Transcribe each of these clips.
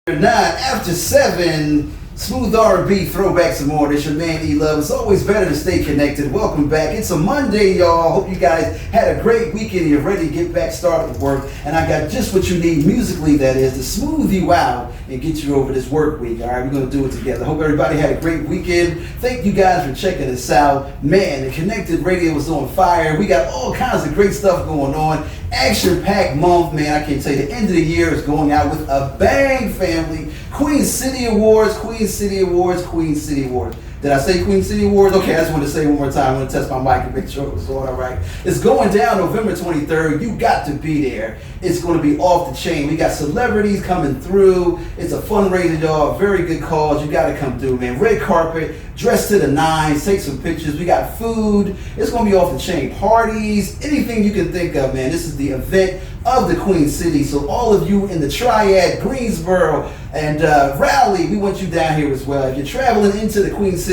9 after 7, smooth R&B, throwback some more. It's your man E-Love. It's always better to stay connected. Welcome back. It's a Monday, y'all. Hope you guys had a great weekend. You're ready to get back started with work. And I got just what you need musically, that is, to smooth you out and get you over this work week. All right, we're going to do it together. Hope everybody had a great weekend. Thank you guys for checking us out. Man, the Konnected Radio is on fire. We got all kinds of great stuff going on. Action-packed month, man. I can tell you, the end of the year is going out with a bang, family. Queen City Awards, Queen City Awards, Queen City Awards. Did I say Queen City Awards? Okay, I just want to say it one more time. I want to test my mic and make sure it was all right. It's going down November 23rd. You got to be there. It's going to be off the chain. We got celebrities coming through. It's a fundraiser, y'all. Very good cause. You got to come through, man. Red carpet, dressed to the nines, take some pictures. We got food. It's going to be off the chain. Parties, anything you can think of, man. This is the event of the Queen City. So all of you in the Triad, Greensboro, and Raleigh, we want you down here as well. If you're traveling into the Queen City,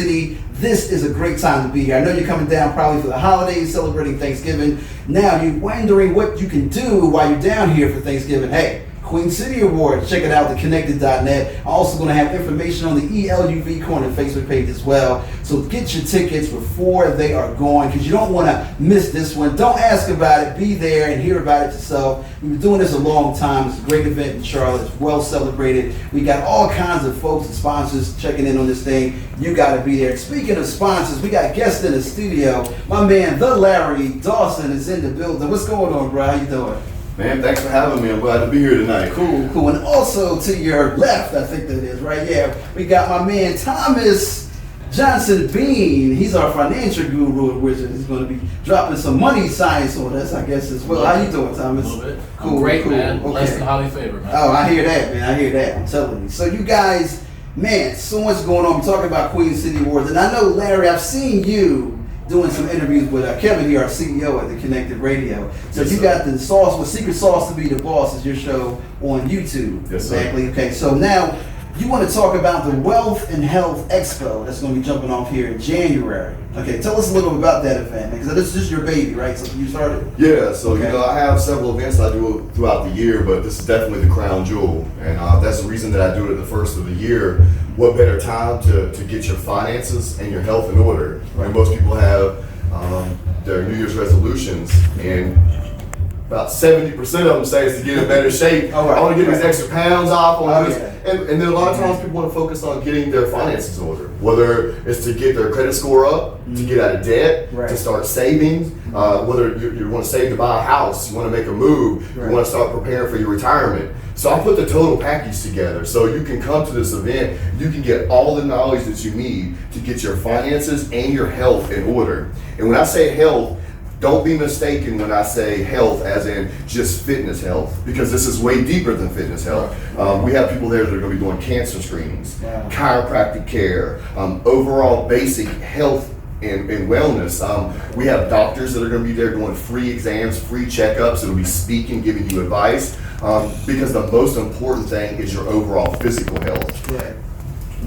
this is a great time to be here. I know you're coming down probably for the holidays, celebrating Thanksgiving. Now you're wondering what you can do while you're down here for Thanksgiving. Hey, Queen City Awards, check it out, thekonnected.net. I'm also going to have information on the ELUV Corner Facebook page as well. So get your tickets before they are gone, because you don't want to miss this one. Don't ask about it. Be there and hear about it yourself. We've been doing this a long time. It's a great event in Charlotte. It's well celebrated. We got all kinds of folks and sponsors checking in on this thing. You got to be there. Speaking of sponsors, we got guests in the studio. My man, the Larry Dawson, is in the building. What's going on, bro? How you doing? Man, thanks for having me. I'm glad to be here tonight. Cool, cool. And also to your left, I think that is, right? Yeah, we got my man Thomas Johnson Bean. He's our financial guru at Wizard. He's going to be dropping some money science on us, I guess, as well. How you doing, Thomas? A little bit. Cool, I'm great, cool. man. Okay. Blessed and highly favored, man. Oh, I hear that, man. I hear that. I'm telling you. So you guys, man, so much going on. We're talking about Queen City Awards. And I know, Larry, I've seen you doing some interviews with Kevin here, our CEO at the Konnected Radio. So Yes, you sir. got the sauce, with Secret Sauce to Be the Boss is your show on YouTube. Yes, sir. Exactly. Okay, so now you want to talk about the Wealth and Health Expo that's going to be jumping off here in January. Okay, tell us a little about that event, because this is your baby, right? So you started? Yeah, so Okay. I have several events I do throughout the year, but this is definitely the crown jewel, and that's the reason that I do it at the first of the year. What better time to get your finances and your health in order? Right? Most people have their New Year's resolutions, and about 70% of them say it's to get in better shape. Oh, right. I want to get these extra pounds off. Yeah. And then a lot of times people want to focus on getting their finances in order, whether it's to get their credit score up, to get out of debt, Right. to start saving, whether you want to save to buy a house, you want to make a move, Right. you want to start preparing for your retirement. So I put the total package together so you can come to this event, you can get all the knowledge that you need to get your finances and your health in order. And when I say health, don't be mistaken when I say health as in just fitness health, because this is way deeper than fitness health. We have people there that are going to be doing cancer screenings, Wow. chiropractic care, overall basic health and wellness. We have doctors that are going to be there doing free exams, free checkups. It'll be speaking, giving you advice, because the most important thing is your overall physical health. Right.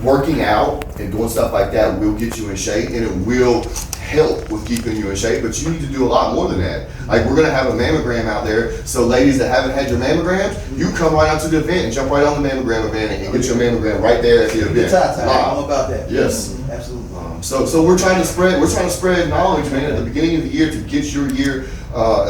Working out and doing stuff like that will get you in shape, and it will help with keeping you in shape, but you need to do a lot more than that. Like, we're gonna have a mammogram out there, so ladies that haven't had your mammograms, you come right out to the event and jump right on the mammogram event and get your mammogram right there at the event. Good time. Live. All about that. Yes. Mhm, absolutely. So we're trying to spread knowledge, man, at the beginning of the year to get your year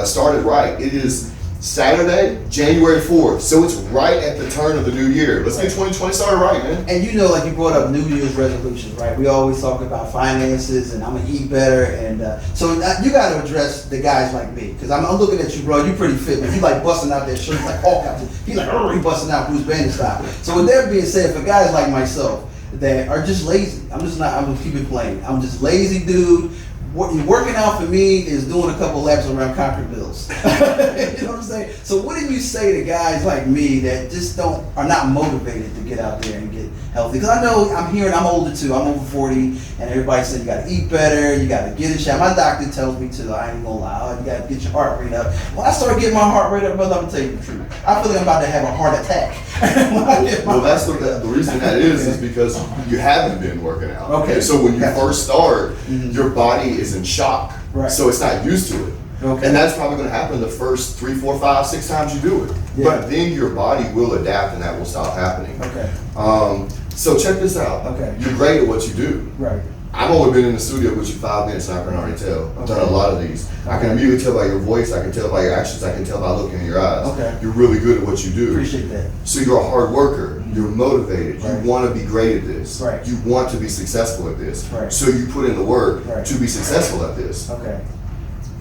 started right. It is Saturday, January 4th, so it's right at the turn of the new year. Let's get 2020 started right, man. And you know, like you brought up New Year's resolutions, right? We always talk about finances and I'm gonna eat better, and so you got to address the guys like me, because I'm looking at you, bro. You pretty fit, man. You like busting out that shirt, he's like Hulk out there. He's like, he busting out Bruce Banner style. So with that being said, for guys like myself that are just lazy, I'm gonna keep it plain. I'm just lazy, dude. Working out for me is doing a couple laps around Concord Mills. You know what I'm saying? So what do you say to guys like me that just are not motivated to get out there and get healthy? Because I know I'm older too. I'm over 40, and everybody said you got to eat better, you got to get in shape. My doctor tells me to. I ain't gonna lie. You got to get your heart rate up. When I start getting my heart rate up, brother, I'm gonna tell you the truth. I feel like I'm about to have a heart attack. Well, that's the reason that is because you haven't been working out. Okay. So when you Gotcha. first start, your body is in shock. Right. So it's not used to it. Okay. And that's probably going to happen the first 3, 4, 5, 6 times you do it. Yeah. But then your body will adapt and that will stop happening. Okay. So check this out. Okay. You're great at what you do. Right. I've only been in the studio with you 5 minutes and I can already tell. I've done a lot of these. I can immediately tell by your voice, I can tell by your actions, I can tell by looking in your eyes. Okay. You're really good at what you do. Appreciate that. So you're a hard worker. You're motivated. Right. You want to be great at this. Right. You want to be successful at this. Right. So you put in the work Right. to be successful at this. Okay.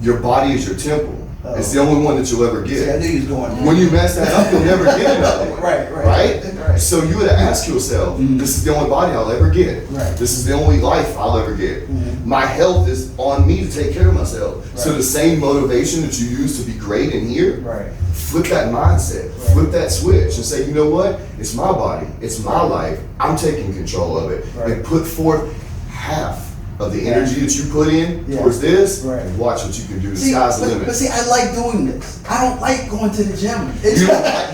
Your body is your temple. Oh. It's the only one that you'll ever See, I get. knew you was going there. When you mess that up, you'll never get another one. Right. Right? So you gotta ask yourself, this is the only body I'll ever get. Right. This is the only life I'll ever get. Mhm. My health is on me to take care of myself. So Right. the same motivation that you use to be great in here, Right. flip that mindset, Right. flip that switch and say, you know what? It's my body, it's my life. I'm taking control of it. Right. And put forth half of the energy that you put in Yeah. towards this, Right. and watch what you can do. The See, sky's the but limit. see, I like doing this. I don't like going to the gym. You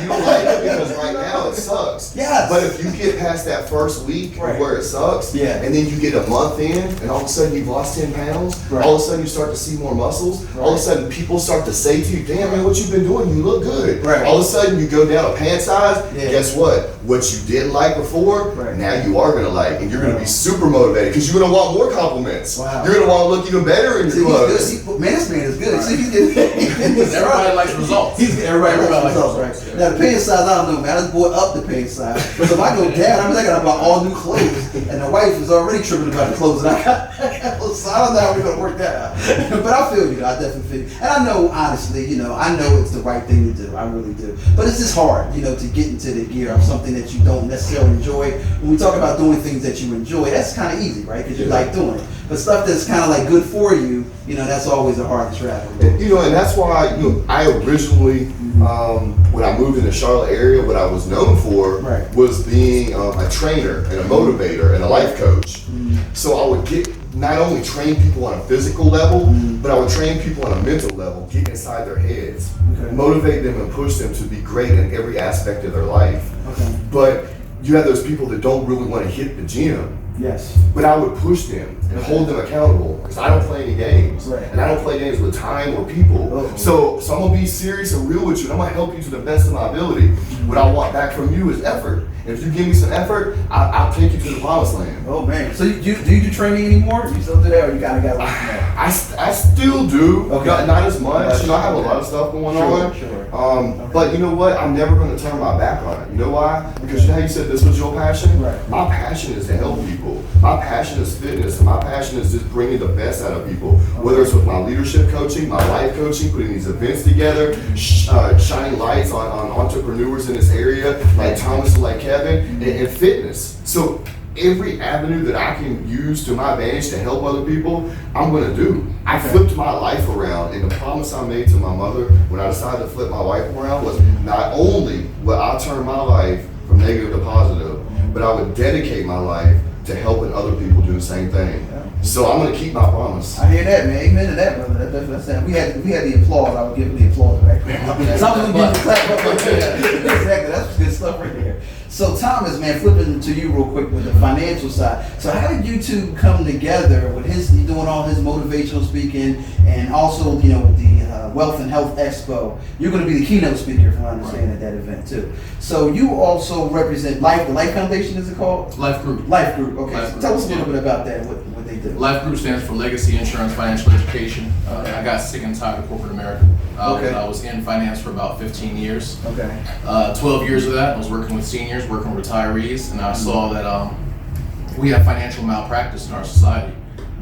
don't like it because right now it sucks. Yes. But if you get past that first week Right. of where it sucks, Yeah. and then you get a month in, and all of a sudden you've lost 10 pounds, Right. all of a sudden you start to see more muscles, all of a Right. sudden people start to say to you, damn man, what you've been doing, you look good. Right. All of a sudden you go down a pant size, Yeah. guess what? What you didn't like before, Right. now you are gonna like, and you're gonna Wow. be super motivated because you're gonna want more compliments. Wow. You're gonna want to look even better in See, your he's good. clothes. This man is good. See, he's Everybody likes results. Everybody likes results, right? Now the pants size, I don't know, man. I just bought up the pants size. But if I go down, I gotta buy all new clothes, and the wife is already tripping about the clothes that I got. So I don't know how we're gonna work that out. But I feel you. I definitely feel you. And I know, honestly, I know it's the right thing to do. I really do. But it's just hard, to get into the gear of something that you don't necessarily enjoy. When we talk about doing things that you enjoy, that's kind of easy, right? Because you like doing it. But stuff that's kind of like good for you, that's always the hardest travel. And that's why I originally, when I moved in the Charlotte area, what I was known for Right. was being a trainer and a motivator and a life coach. So I would not only train people on a physical level, but I would train people on a mental level, get inside their heads, Okay. motivate them and push them to be great in every aspect of their life. Okay. But you have those people that don't really want to hit the gym. Yes. But I would push them and hold them accountable because I don't play any games, Right. and I don't play games with time or people. Oh. So I'm gonna be serious and real with you, and I'm gonna help you to the best of my ability. What I want back from you is effort. And if you give me some effort, I'll take you to the promised land. Oh man. So do you do training anymore? You still do that, or you kind of got away from that? I still do, Okay. not as much. Gotcha. I have a lot of stuff going Sure, on. sure. But you know what? I'm never going to turn my back on it. You know why? Because you know how you said this was your passion? Right. My passion is to help people. My passion is fitness. And my passion is just bringing the best out of people. Whether it's with my leadership coaching, my life coaching, putting these events together, shining lights on entrepreneurs in this area, like Thomas and like Kevin, and fitness. So every avenue that I can use to my advantage to help other people, I'm going to do. I flipped my life around, and the promise I made to my mother when I decided to flip my life around was not only would I turn my life from negative to positive, but I would dedicate my life to helping other people do the same thing. So I'm going to keep my promise. I hear that, man. Amen to that, brother. That's we had the applause. I would give him the applause right there. Some of them give the clap up right there. Exactly. That's good stuff right there. So Thomas, man, flipping to you real quick with the financial side. So how did you two come together with doing all his motivational speaking, and also with the Wealth and Health Expo? You're going to be the keynote speaker, if I understand, at that event too. So you also represent the Life Foundation, is it called? Life Group. Life Group. Okay. Life So Group, tell us a little yeah. bit about that. What they do. Life Group stands for Legacy Insurance Financial Education. I got sick and tired of corporate America. Okay. I was in finance for about 15 years. Okay. 12 years of that, I was working with seniors, working with retirees, and I saw that we have financial malpractice in our society.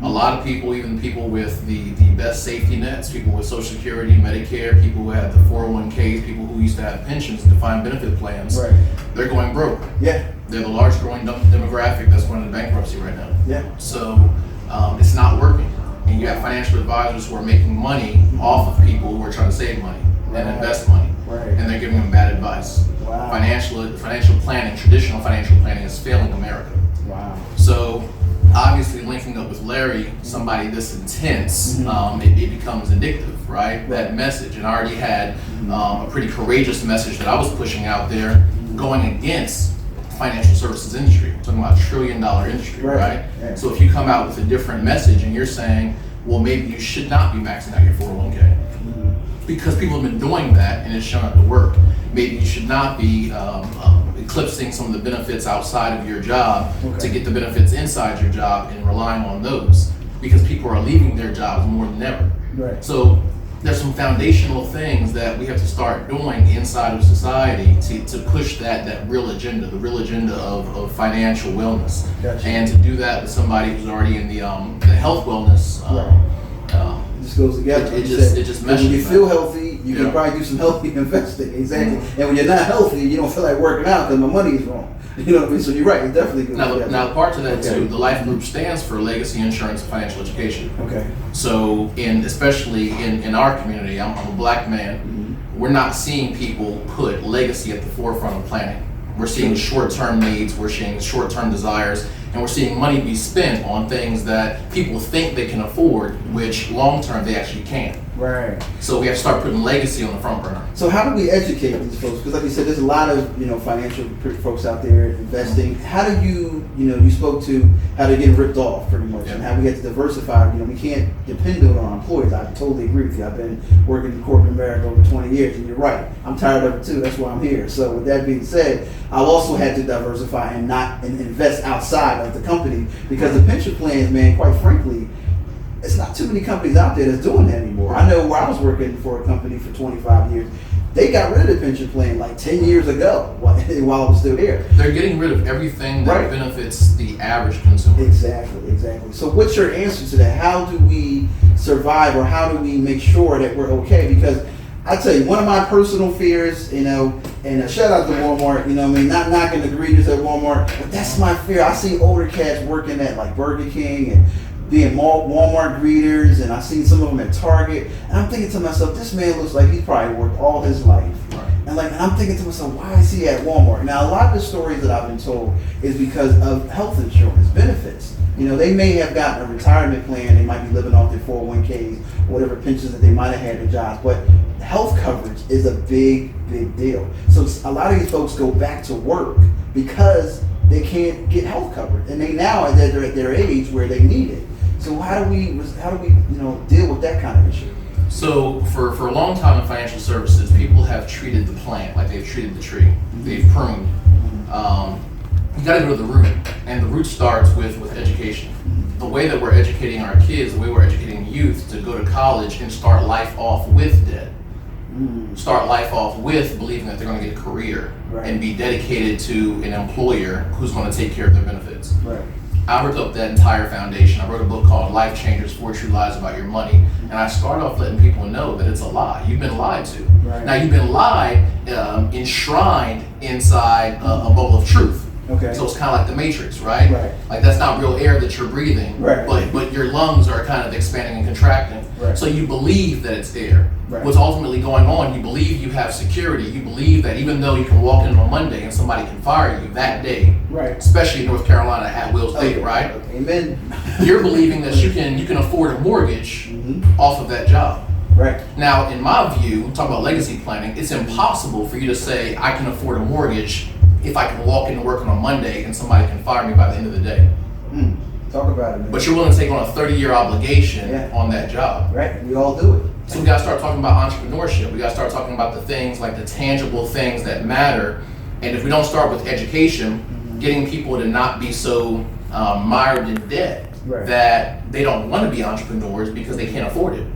A lot of people, even people with the best safety nets, people with Social Security, Medicare, people who had the 401ks, people who used to have pensions and defined benefit plans, Right. they're going broke. Yeah. They're the large growing demographic that's going into bankruptcy right now. Yeah. So it's not working. And you have financial advisors who are making money off of people who are trying to save money and invest money. Right. And they're giving them bad advice. Wow. Financial planning, traditional financial planning is failing America. Wow. So obviously linking up with Larry, somebody this intense, it becomes addictive, right? That message. And I already had a pretty courageous message that I was pushing out there going against financial services industry. We're talking about $1 trillion industry, right? Right. So if you come out with a different message and you're saying, well, maybe you should not be maxing out your 401k. because people have been doing that and it's shown up to work. Maybe you should not be eclipsing some of the benefits outside of your job to get the benefits inside your job and relying on those, because people are leaving their jobs more than ever. Right. So there's some foundational things that we have to start doing inside of society to push that real agenda, the real agenda of financial wellness. Gotcha. And to do that with somebody who's already in the health wellness. It just goes together. It just meshes. When you feel healthy, you can probably do some healthy investing. Exactly. And when you're not healthy, you don't feel like working out because my money is wrong. You know what I mean? So you're right. It definitely goes together. Now, part to that too. The Life Group stands for Legacy Insurance and Financial Education. Okay. So, especially in our community, I'm a black man. Mm-hmm. We're not seeing people put legacy at the forefront of planning. We're seeing short-term needs. We're seeing short-term desires. And we're seeing money be spent on things that people think they can afford, which long-term they actually can't. Right. So we have to start putting legacy on the front burner. So how do we educate these folks? Because like you said, there's a lot of financial folks out there investing. How do you spoke to how they're getting ripped off pretty much, and how we have to diversify. We can't depend on our employees. I totally agree with you. I've been working in corporate America over 20 years, and you're right. I'm tired of it too. That's why I'm here. So with that being said, I've also had to diversify and not invest outside of the company, because the pension plans, man, quite frankly, it's not too many companies out there that's doing that anymore. I know where I was working for a company for 25 years, they got rid of the pension plan like 10 years ago while I was still there. They're getting rid of everything that benefits the average consumer. Exactly. So what's your answer to that? How do we survive, or how do we make sure that we're okay? Because I tell you, one of my personal fears, and a shout out to Walmart, not knocking the greeters at Walmart, but that's my fear. I see older cats working at like Burger King and being Walmart greeters, and I've seen some of them at Target, and I'm thinking to myself, this man looks like he's probably worked all his life. Right. And I'm thinking to myself, why is he at Walmart? Now, a lot of the stories that I've been told is because of health insurance benefits. They may have gotten a retirement plan, they might be living off their 401ks, whatever pensions that they might have had their jobs, but health coverage is a big deal. So a lot of these folks go back to work because they can't get health coverage, and they're at their age where they need it. So how do we deal with that kind of issue? So for a long time in financial services, people have treated the plant like they've treated the tree. They've pruned. You got to go to the root, and the root starts with education. The way that we're educating our kids, the way we're educating youth to go to college and start life off with debt. Start life off with believing that they're going to get a career and be dedicated to an employer who's going to take care of their benefits. Right. I ripped up that entire foundation. I wrote a book called Life Changers, 4 True Lies About Your Money. And I start off letting people know that it's a lie. You've been lied to. Right. Now, you've been lied, enshrined inside a bubble of truth. Okay. So it's kind of like the Matrix, right? Right. Like that's not real air that you're breathing, right. but your lungs are kind of expanding and contracting. Right. So you believe that it's air. Right. What's ultimately going on, you believe you have security. You believe that even though you can walk in on Monday and somebody can fire you that day, right. especially in North Carolina at Will State, right? Amen. You're believing that you can afford a mortgage off of that job. Right. Now, in my view, talk about legacy planning, it's impossible for you to say I can afford a mortgage if I can walk into work on a Monday and somebody can fire me by the end of the day. Talk about it, man. But you're willing to take on a 30-year obligation on that job. Right. We all do it. So we got to start talking about entrepreneurship. We got to start talking about the things, like the tangible things that matter. And if we don't start with education, getting people to not be so mired in debt that they don't want to be entrepreneurs because they can't afford it.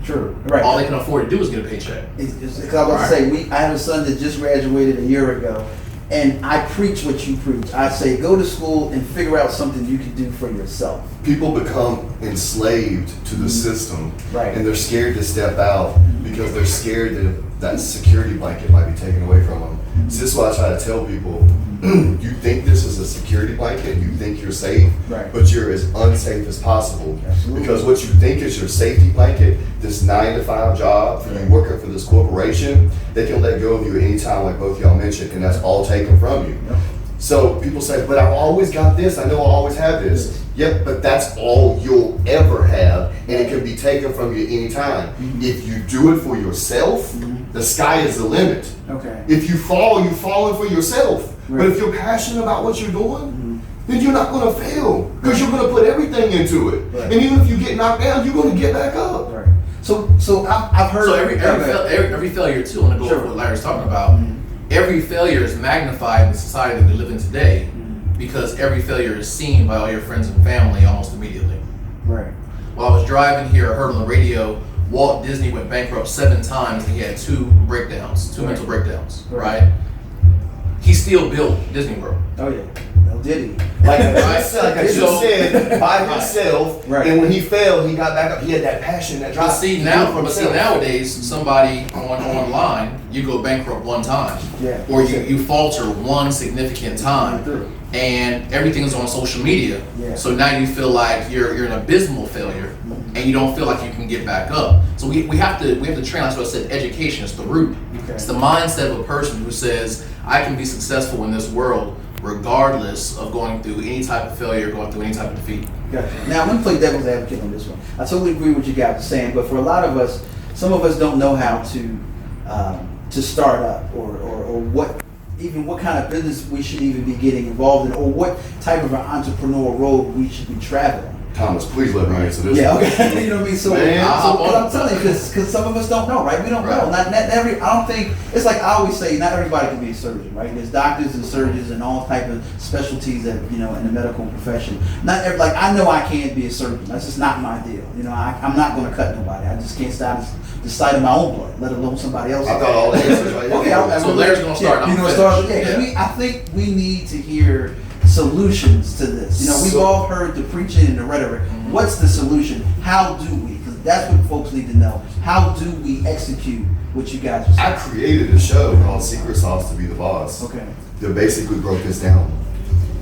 True. Right. All they can afford to do is get a paycheck. Because I was about to say, I have a son that just graduated a year ago, and I preach what you preach. I say, go to school and figure out something you can do for yourself. People become enslaved to the system, right. And they're scared to step out because they're scared that that security blanket might be taken away from them. So this is why I try to tell people, you think this is a security blanket, you think you're safe, but you're as unsafe as possible. Absolutely. Because what you think is your safety blanket, this 9-to-5 job for you working for this corporation, they can let go of you at any time, like both y'all mentioned, and that's all taken from you. So people say, but I've always got this, I know I'll always have this. Yep, but that's all you'll ever have, and it can be taken from you anytime. If you do it for yourself, the sky is the limit. Okay. If you fall, you're falling for yourself. But if you're passionate about what you're doing, then you're not going to fail, because you're going to put everything into it. And even if you get knocked down, you're going to get back up. So I've heard. So every failure too. I want to go over what Larry's talking about. Every failure is magnified in the society that we live in today, because every failure is seen by all your friends and family almost immediately. Right. While I was driving here, I heard on the radio Walt Disney went bankrupt 7 times and he had 2 mental breakdowns. Right? He still built Disney World. Oh yeah. Well, did he? Like I just said, by himself. Right. And when he failed, he got back up. He had that passion, that drive. But see, nowadays, somebody online, you go bankrupt 1 time, or you falter 1 significant time, and everything's on social media. Yeah. So now you feel like you're an abysmal failure, and you don't feel like you can get back up. So we have to train. That's what I said. Education is the root. Okay. It's the mindset of a person who says, I can be successful in this world regardless of going through any type of failure, going through any type of defeat. Gotcha. Now, I'm going to play devil's advocate on this one. I totally agree with what you guys are saying, but for a lot of us, some of us don't know how to start up or what kind of business we should even be getting involved in, or what type of an entrepreneurial road we should be traveling. Thomas, please let me answer this. Yeah, okay. You know what I mean? So I'm telling you, because some of us don't know, right? We don't know. Not every. I don't think it's like I always say. Not everybody can be a surgeon, right? There's doctors and surgeons and all type of specialties that in the medical profession. Not every, like I know I can't be a surgeon. That's just not my deal. I'm not going to cut nobody. I just can't stop the sight of my own blood, let alone somebody else's. I got all the answers right here. Okay, so Larry's going to start. I think we need to hear solutions to this. We've all heard the preaching and the rhetoric. What's the solution? How do we? Because that's what folks need to know. How do we execute what you guys are saying? I created a show called Secret Sauce to Be the Boss. Okay. That basically broke this down.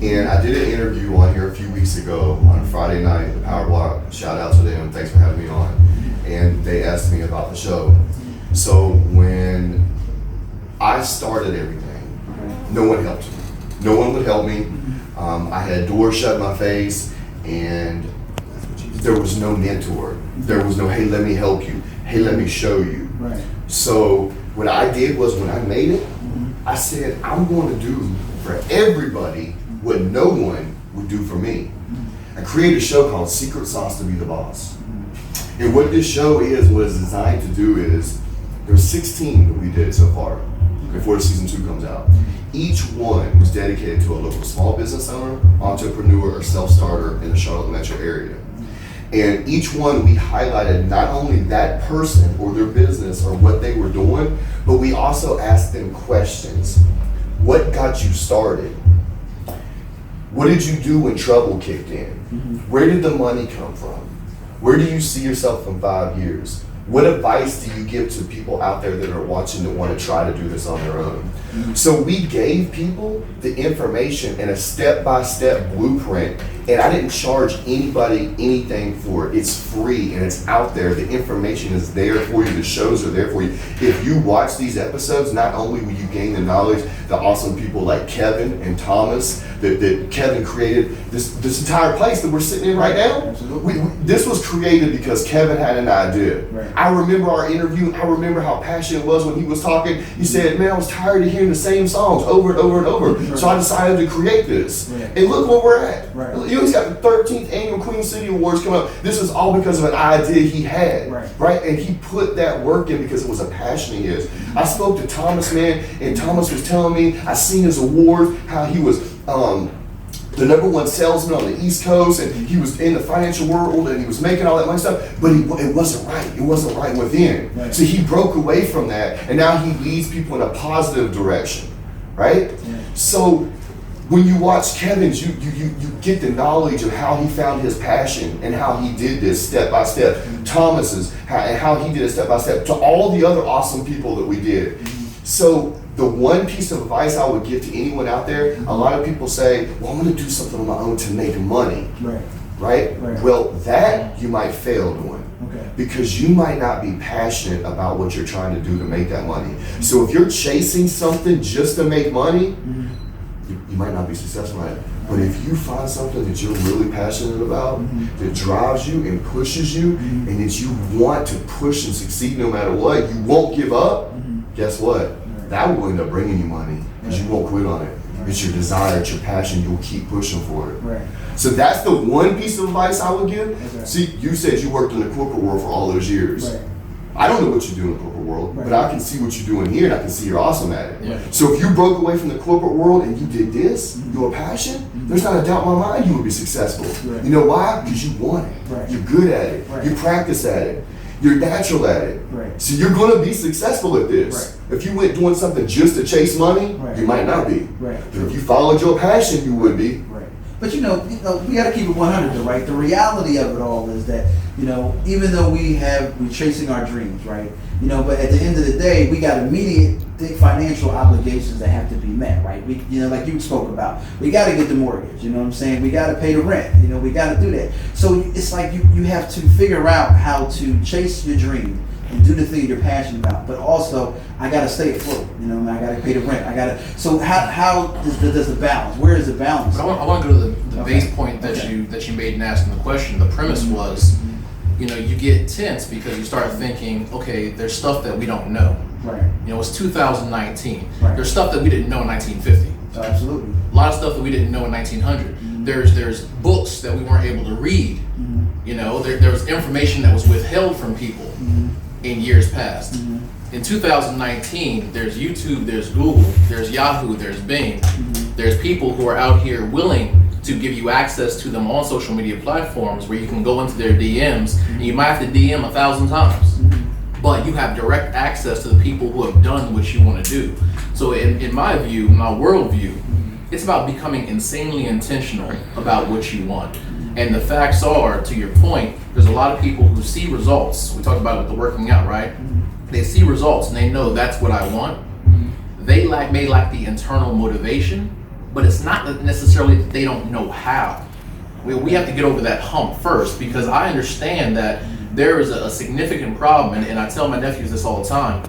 And I did an interview on here a few weeks ago on Friday night, the Power Block. Shout out to them. Thanks for having me on. And they asked me about the show. So when I started everything, no one helped me. No one would help me. I had doors shut in my face, and there was no mentor. There was no, hey, let me help you. Hey, let me show you. Right. So what I did was when I made it, I said, I'm going to do for everybody what no one would do for me. I created a show called Secret Sauce to Be the Boss. And what this show what it's designed to do is, there's 16 that we did so far before season 2 comes out. Each one was dedicated to a local small business owner, entrepreneur, or self-starter in the Charlotte metro area. And each one we highlighted not only that person or their business or what they were doing, but we also asked them questions. What got you started? What did you do when trouble kicked in? Where did the money come from? Where do you see yourself in 5 years? What advice do you give to people out there that are watching that want to try to do this on their own? So we gave people the information and a step-by-step blueprint, and I didn't charge anybody anything for it. It's free and it's out there. The information is there for you. The shows are there for you. If you watch these episodes, not only will you gain the knowledge, the awesome people like Kevin and Thomas, that Kevin created this entire place that we're sitting in right now. This was created because Kevin had an idea. Right. I remember our interview. I remember how passionate it was when he was talking. He said, man, I was tired of hearing the same songs over and over and over. Right. So I decided to create this. Right. And look where we're at. Right. He's got the 13th annual Queen City Awards coming up. This is all because of an idea he had. Right? And he put that work in because it was a passion of his. I spoke to Thomas, man, and Thomas was telling me, I seen his awards, how he was the #1 salesman on the East Coast, and he was in the financial world, and he was making all that money stuff, but it wasn't right. It wasn't right within. Right. So he broke away from that, and now he leads people in a positive direction, right? Yeah. So when you watch Kevin's, you get the knowledge of how he found his passion and how he did this step by step. Thomas's, and how he did it step by step, to all the other awesome people that we did. So the one piece of advice I would give to anyone out there, a lot of people say, well, I'm going to do something on my own to make money. Right? Well, that you might fail doing. Because you might not be passionate about what you're trying to do to make that money. So if you're chasing something just to make money, you might not be successful at it. But if you find something that you're really passionate about, that drives you and pushes you, and that you want to push and succeed no matter what, you won't give up, guess what? that will end up bringing you money because you won't quit on it. It's your desire, it's your passion, you'll keep pushing for it. Right. So that's the one piece of advice I would give. Okay. See, you said you worked in the corporate world for all those years. Right. I don't know what you do in the corporate world, Right. but I can see what you're doing here and I can see you're awesome at it. Yeah. So if you broke away from the corporate world and you did this, your passion, there's not a doubt in my mind you would be successful. Right. You know why? Because you want it. Right. You're good at it. Right. You practice at it. You're natural at it. Right. So you're going to be successful at this. Right. If you went doing something just to chase money, Right. you might not be. Right. But if you followed your passion, you would be. Right. But we got to keep it 100 though, right? The reality of it all is that, even though we're chasing our dreams, right? But at the end of the day, we got immediate financial obligations that have to be met, right? We, like you spoke about, we got to get the mortgage. You know what I'm saying? We got to pay the rent. We got to do that. So it's like you have to figure out how to chase your dream and do the thing you're passionate about. But also, I got to stay afloat. I got to pay the rent. So how does the balance? Where is the balance? But I want to go to the Okay. base point that Okay. you made in asking the question. The premise was, you get tense because you start thinking, okay, there's stuff that we don't know. Right. It's 2019. Right. There's stuff that we didn't know in 1950. So absolutely. A lot of stuff that we didn't know in 1900. There's books that we weren't able to read. There was information that was withheld from people in years past. In 2019, there's YouTube, there's Google, there's Yahoo, there's Bing. There's people who are out here willing to give you access to them on social media platforms where you can go into their DMs and you might have to DM 1,000 times. But you have direct access to the people who have done what you want to do. So in my view, my worldview, it's about becoming insanely intentional about what you want. And the facts are, to your point, there's a lot of people who see results. We talked about it with the working out, right? They see results and they know that's what I want. They may lack the internal motivation, but it's not necessarily that they don't know how. We have to get over that hump first, because I understand that there is a significant problem, and I tell my nephews this all the time.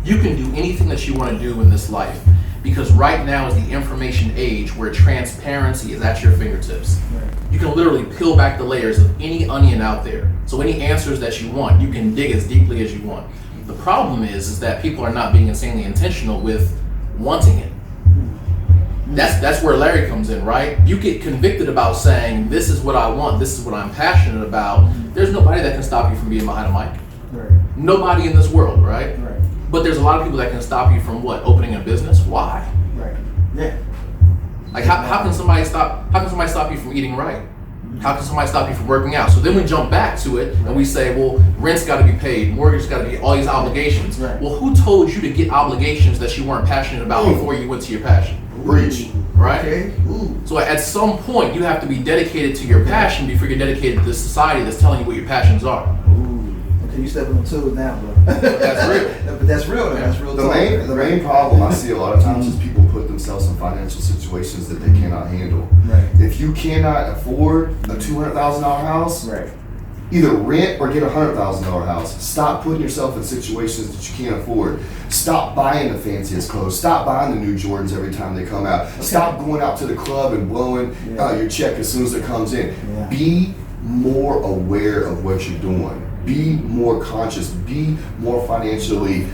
You can do anything that you want to do in this life, because right now is the information age where transparency is at your fingertips. Right. You can literally peel back the layers of any onion out there. So any answers that you want, you can dig as deeply as you want. The problem is that people are not being insanely intentional with wanting it. That's where Larry comes in, right? You get convicted about saying, this is what I want, this is what I'm passionate about. There's nobody that can stop you from being behind a mic. Right. Nobody in this world, right? Right. But there's a lot of people that can stop you from what? Opening a business? Why? Right. Yeah. Like how can somebody stop you from eating right? How can somebody stop you from working out? So then we jump back to it and we say, well, rent's got to be paid, mortgage's got to be, all these obligations. Right. Well, who told you to get obligations that you weren't passionate about before you went to your passion? Preach. Right? Okay. Ooh. So at some point, you have to be dedicated to your passion before you're dedicated to the society that's telling you what your passions are. Ooh. Okay, you stepping on toes now, bro. That's real. But that's real. That's real. The main problem I see a lot of times is people put themselves in financial situations that they cannot handle. Right. If you cannot afford a $200,000 house, Right. either rent or get a $100,000 house. Stop putting yourself in situations that you can't afford. Stop buying the fanciest clothes. Stop buying the new Jordans every time they come out. Stop going out to the club and blowing your check as soon as it comes in. Yeah. Be more aware of what you're doing. Be more conscious. Be more financially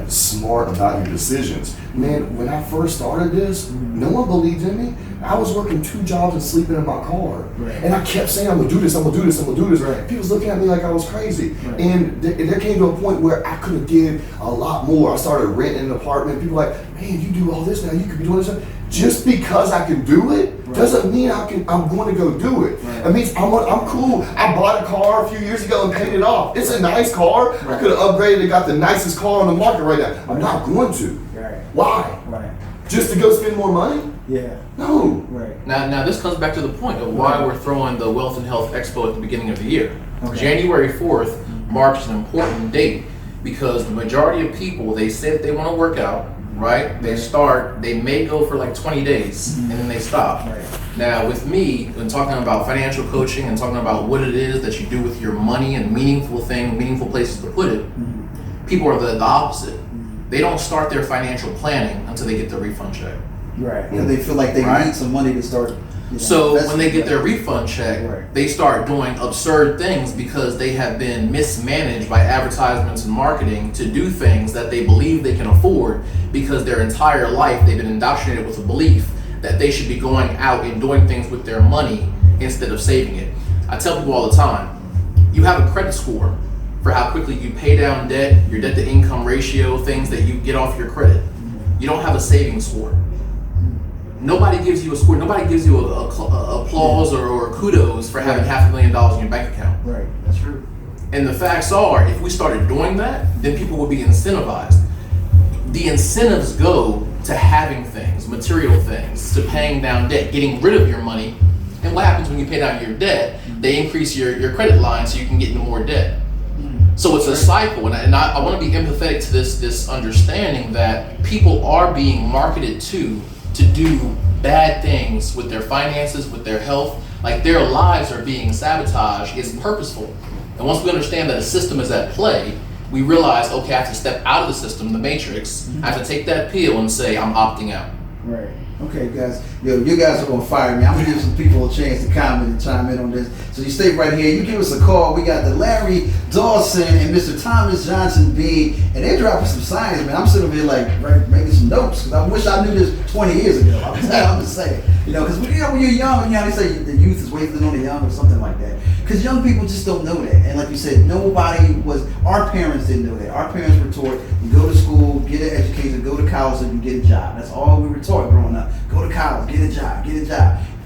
smart about your decisions. Man, when I first started this, no one believed in me. I was working 2 jobs and sleeping in my car. Right. And I kept saying, I'm gonna do this, I'm gonna do this, I'm gonna do this. Right. People was looking at me like I was crazy. Right. And there came to a point where I could have did a lot more. I started renting an apartment. People were like, man, you do all this now, you could be doing this. Just because I can do it doesn't mean I'm going to go do it. Right. It means I'm cool. I bought a car a few years ago and paid it off. It's a nice car. Right. I could have upgraded and got the nicest car on the market right now. I'm not going to. Right. Why? Right. Just to go spend more money? Yeah. No. Right. Now this comes back to the point of why we're throwing the Wealth and Health Expo at the beginning of the year. Okay. January 4th marks an important date because the majority of people, they say that they want to work out, right? They may go for like 20 days and then they stop. Right. Now with me, when talking about financial coaching and talking about what it is that you do with your money and meaningful places to put it, people are the opposite. They don't start their financial planning until they get their refund check. Right. Because they feel like they Right. need some money to start So when they get their refund check, Right. they start doing absurd things because they have been mismanaged by advertisements and marketing to do things that they believe they can afford because their entire life they've been indoctrinated with a belief that they should be going out and doing things with their money instead of saving it. I tell people all the time, you have a credit score for how quickly you pay down debt, your debt to income ratio, things that you get off your credit. You don't have a savings score. Nobody gives you a score. Nobody gives you a applause or kudos for having $500,000 in your bank account. Right, that's true. And the facts are, if we started doing that, then people would be incentivized. The incentives go to having things, material things, to paying down debt, getting rid of your money. And what happens when you pay down your debt? They increase your credit line so you can get into more debt. So it's a cycle, and I want to be empathetic to this understanding that people are being marketed to do bad things with their finances, with their health, like their lives are being sabotaged. It's purposeful. And once we understand that a system is at play, we realize, okay, I have to step out of the system, the matrix. I have to take that pill and say, I'm opting out. Right. Okay, guys. Yo, you guys are gonna fire me. I'm gonna give some people a chance to comment and chime in on this. So you stay right here. You give us a call. We got the Larry Dawson and Mr. Thomas Johnson B, and they're dropping some science, man. I'm sitting over here like making some notes because I wish I knew this 20 years ago. I'm just saying, because when you're young, they say the youth is wasting on the young or something like that. Because young people just don't know that, and like you said, our parents didn't know that. Our parents were taught, you go to school, get an education, go to college, and you get a job. That's all we were taught growing up. Go to college, get a job.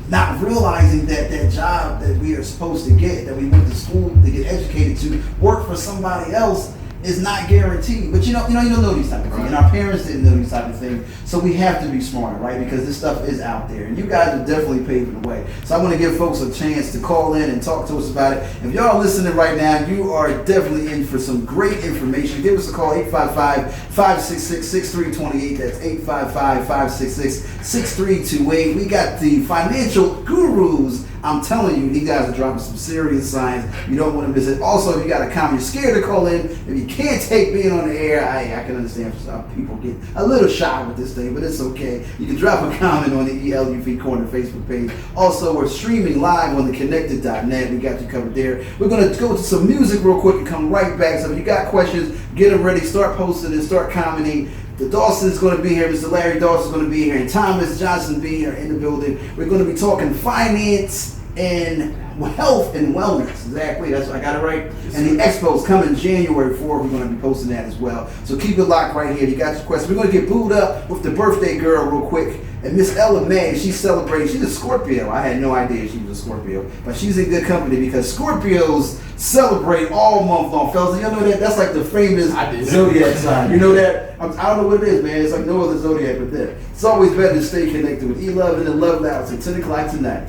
Not realizing that job that we are supposed to get, that we went to school to get educated to, work for somebody else, is not guaranteed. But you don't know these type of things. And our parents didn't know these type of things. So we have to be smarter, right? Because this stuff is out there. And you guys are definitely paving the way. So I want to give folks a chance to call in and talk to us about it. If y'all are listening right now, you are definitely in for some great information. Give us a call, 855-566-6328. That's 855-566-6328. We got the financial gurus. I'm telling you, these guys are dropping some serious signs. You don't want to miss it. Also, if you got a comment, you're scared to call in. If you can't take being on the air, I can understand some people get a little shy with this thing, but it's okay. You can drop a comment on the ELUV Corner Facebook page. Also, we're streaming live on the Konnected.net. We got you covered there. We're going to go to some music real quick and come right back. So if you got questions, get them ready. Start posting and start commenting. The Dawson's going to be here. Mr. Larry Dawson's going to be here. And Thomas Johnson be here in the building. We're going to be talking finance and health and wellness. Exactly. That's I got it right. And the expo is coming January 4th. We're going to be posting that as well. So keep it locked right here. You got your questions. We're going to get booed up with the birthday girl real quick. And Miss Ella May, she's celebrating. She's a Scorpio. I had no idea she was a Scorpio. But she's in good company because Scorpios celebrate all month long. Fellas, you know that? That's like the famous zodiac sign. You know that? I don't know what it is, man. It's like no other zodiac but that. It's always better to stay connected with E-Love and the Love Loud at 10 o'clock tonight.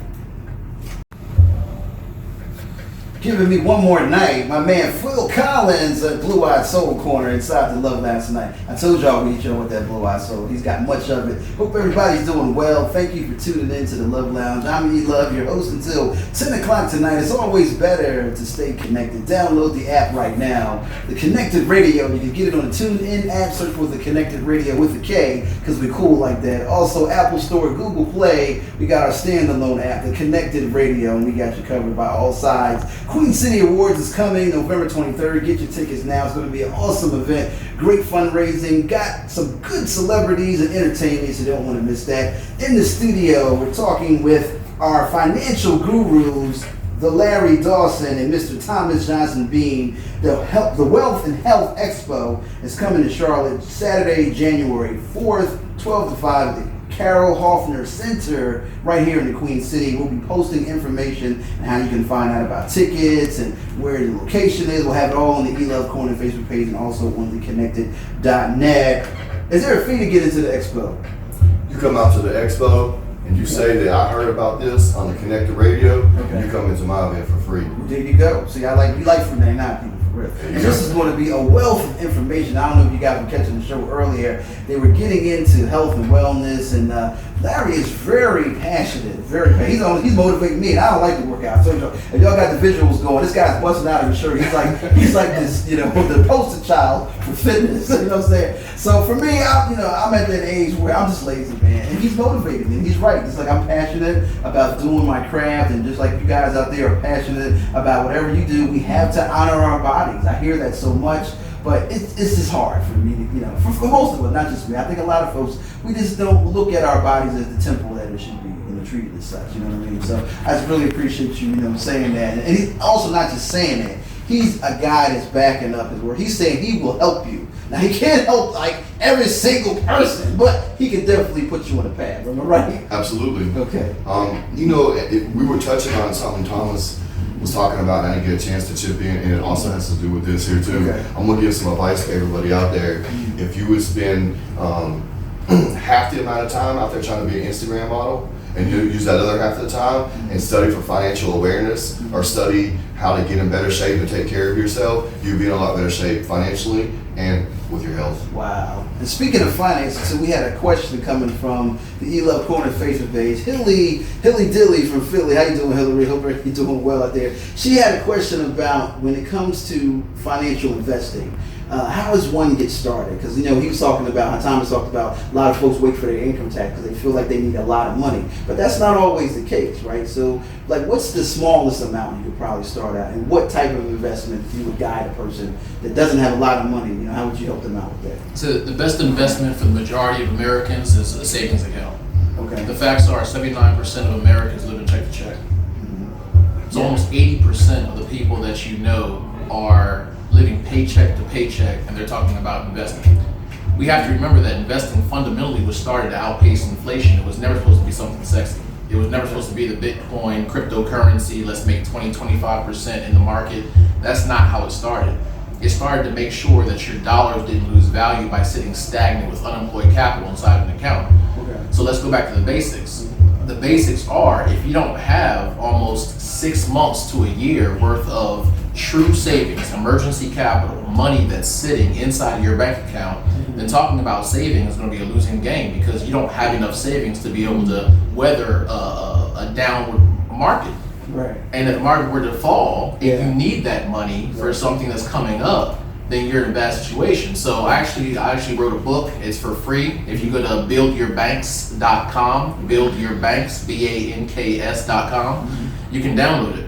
Giving me one more night, my man Phil Collins at Blue Eyed Soul Corner inside the Love Lounge tonight. I told y'all we hit y'all with that Blue Eyed Soul. He's got much of it. Hope everybody's doing well. Thank you for tuning in to the Love Lounge. I'm E-Love, your host until 10 o'clock tonight. It's always better to stay connected. Download the app right now. The Konnected Radio. You can get it on the TuneIn app. Search for the Konnected Radio with a K because we're cool like that. Also, Apple Store, Google Play. We got our standalone app, the Konnected Radio, and we got you covered by all sides. Queen City Awards is coming November 23rd. Get your tickets now. It's going to be an awesome event. Great fundraising. Got some good celebrities and entertainers. You don't want to miss that. In the studio, we're talking with our financial gurus, the Larry Dawson and Mr. Thomas Johnson Bean. The Wealth and Health Expo is coming to Charlotte Saturday, January 4th, 12 to 5 at the Carol Hoffner Center right here in the Queen City. We'll be posting information on how you can find out about tickets and where the location is. We'll have it all on the E-Love Corner Facebook page and also on the Konnected.net. Is there a fee to get into the expo? You come out to the expo and you say that I heard about this on the Konnected Radio, and you come into my event for free. There you go. See, we like for 99 people. And this is going to be a wealth of information. I don't know if you guys were catching the show earlier. They were getting into health and wellness, and Larry is very passionate. He's motivating me, and I don't like to work out. So if y'all got the visuals going, this guy's busting out of his shirt. He's like this, the poster child for fitness. You know what I'm saying? So for me, I'm at that age where I'm just lazy, man. And he's motivated me. And he's right. It's like I'm passionate about doing my craft, and just like you guys out there are passionate about whatever you do, we have to honor our bodies. I hear that so much. But it's just hard for me, for most of us, not just me. I think a lot of folks, we just don't look at our bodies as the temple that it should be, treated as such, you know what I mean? So I just really appreciate you, saying that. And he's also not just saying that, he's a guy that's backing up his word. He's saying he will help you. Now, he can't help like every single person, but he can definitely put you on the path, am I right? Absolutely. Okay. We were touching on something Thomas was talking about, and I didn't get a chance to chip in, and it also has to do with this here too. Okay. I'm gonna give some advice to everybody out there. If you would spend half the amount of time out there trying to be an Instagram model, and you use that other half of the time and study for financial awareness, or study how to get in better shape and take care of yourself, you'll be in a lot better shape financially and with your health. Wow. And speaking of finances, so we had a question coming from the E-Love Corner Facebook page. Hilly Dilly from Philly. How you doing, Hillary? Hope you're doing well out there. She had a question about when it comes to financial investing. How does one get started? Because, he was talking about, how Thomas talked about, a lot of folks wait for their income tax because they feel like they need a lot of money. But that's not always the case, right? So, what's the smallest amount you could probably start out? And what type of investment you would guide a person that doesn't have a lot of money? How would you help them out with that? So the best investment for the majority of Americans is a savings account. Okay. The facts are 79% of Americans live in check to check. Mm-hmm. So almost 80% of the people that you know are living paycheck to paycheck, and they're talking about investing. We have to remember that investing fundamentally was started to outpace inflation. It was never supposed to be something sexy. It was never supposed to be the Bitcoin, cryptocurrency, let's make 20-25% in the market. That's not how it started. It started to make sure that your dollars didn't lose value by sitting stagnant with unemployed capital inside an account. Okay. So let's go back to the basics. The basics are, if you don't have almost 6 months to a year worth of true savings, emergency capital, money that's sitting inside of your bank account, then talking about saving is going to be a losing game, because you don't have enough savings to be able to weather a downward market. Right. And if the market were to fall, if Yeah. you need that money for something that's coming up, then you're in a bad situation. So I actually wrote a book. It's for free. If you go to buildyourbanks.com, buildyourbanks, BANKS.com, you can download it.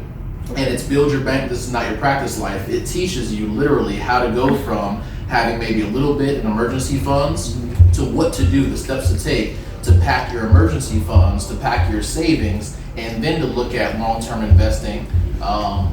And it's Build Your Bank. This is not your practice life. It teaches you literally how to go from having maybe a little bit in emergency funds to what to do, the steps to take to pack your emergency funds, to pack your savings, and then to look at long-term investing, for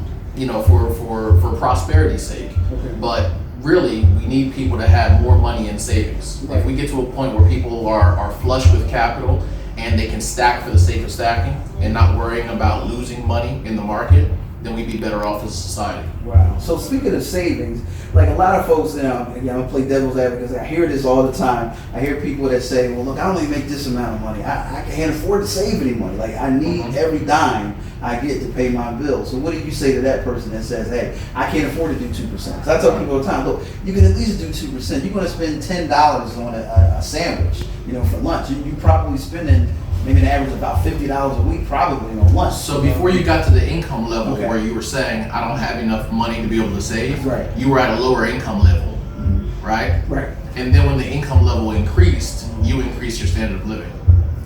prosperity's sake. Okay. But really, we need people to have more money in savings. Right. If we get to a point where people are flush with capital and they can stack for the sake of stacking and not worrying about losing money in the market, then we'd be better off as a society. Wow. So speaking of savings, a lot of folks, I'm gonna play devil's advocate, because I hear this all the time. I hear people that say, well, look, I only make this amount of money. I can't afford to save any money. I need every dime I get to pay my bills. So what do you say to that person that says, hey, I can't afford to do 2%? Because I tell people all the time, look, you can at least do 2%. You're gonna spend $10 on a sandwich, for lunch. You're probably spending maybe an average of about $50 a week probably on lunch. So before you got to the income level Okay. where you were saying, I don't have enough money to be able to save, Right. you were at a lower income level, right? Right. And then when the income level increased, you increased your standard of living.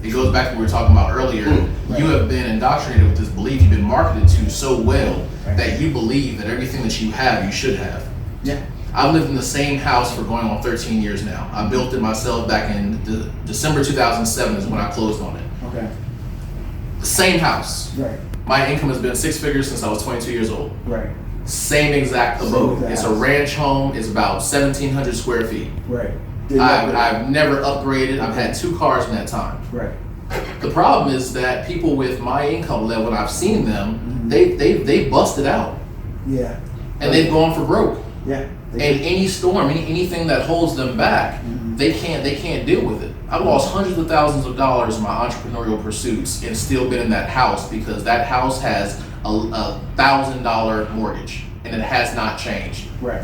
It goes back to what we were talking about earlier. Right. You have been indoctrinated with this belief, you've been marketed to so well Right. that you believe that everything that you have, you should have. Yeah. I've lived in the same house for going on 13 years now. I built it myself back in December 2007 is when I closed on it. Okay. The same house. Right. My income has been 6 figures since I was 22 years old. Right. Same exact abode. exact It's a house. ranch home. It's about 1,700 square feet. Right. I've never upgraded. I've had 2 cars in that time. Right. The problem is that people with my income level, when I've seen them, they busted out Yeah. and they've gone for broke. Yeah. And any storm, anything that holds them back, they can't deal with it. I've lost hundreds of thousands of dollars in my entrepreneurial pursuits and still been in that house because that house has a $1,000 mortgage and it has not changed. Right.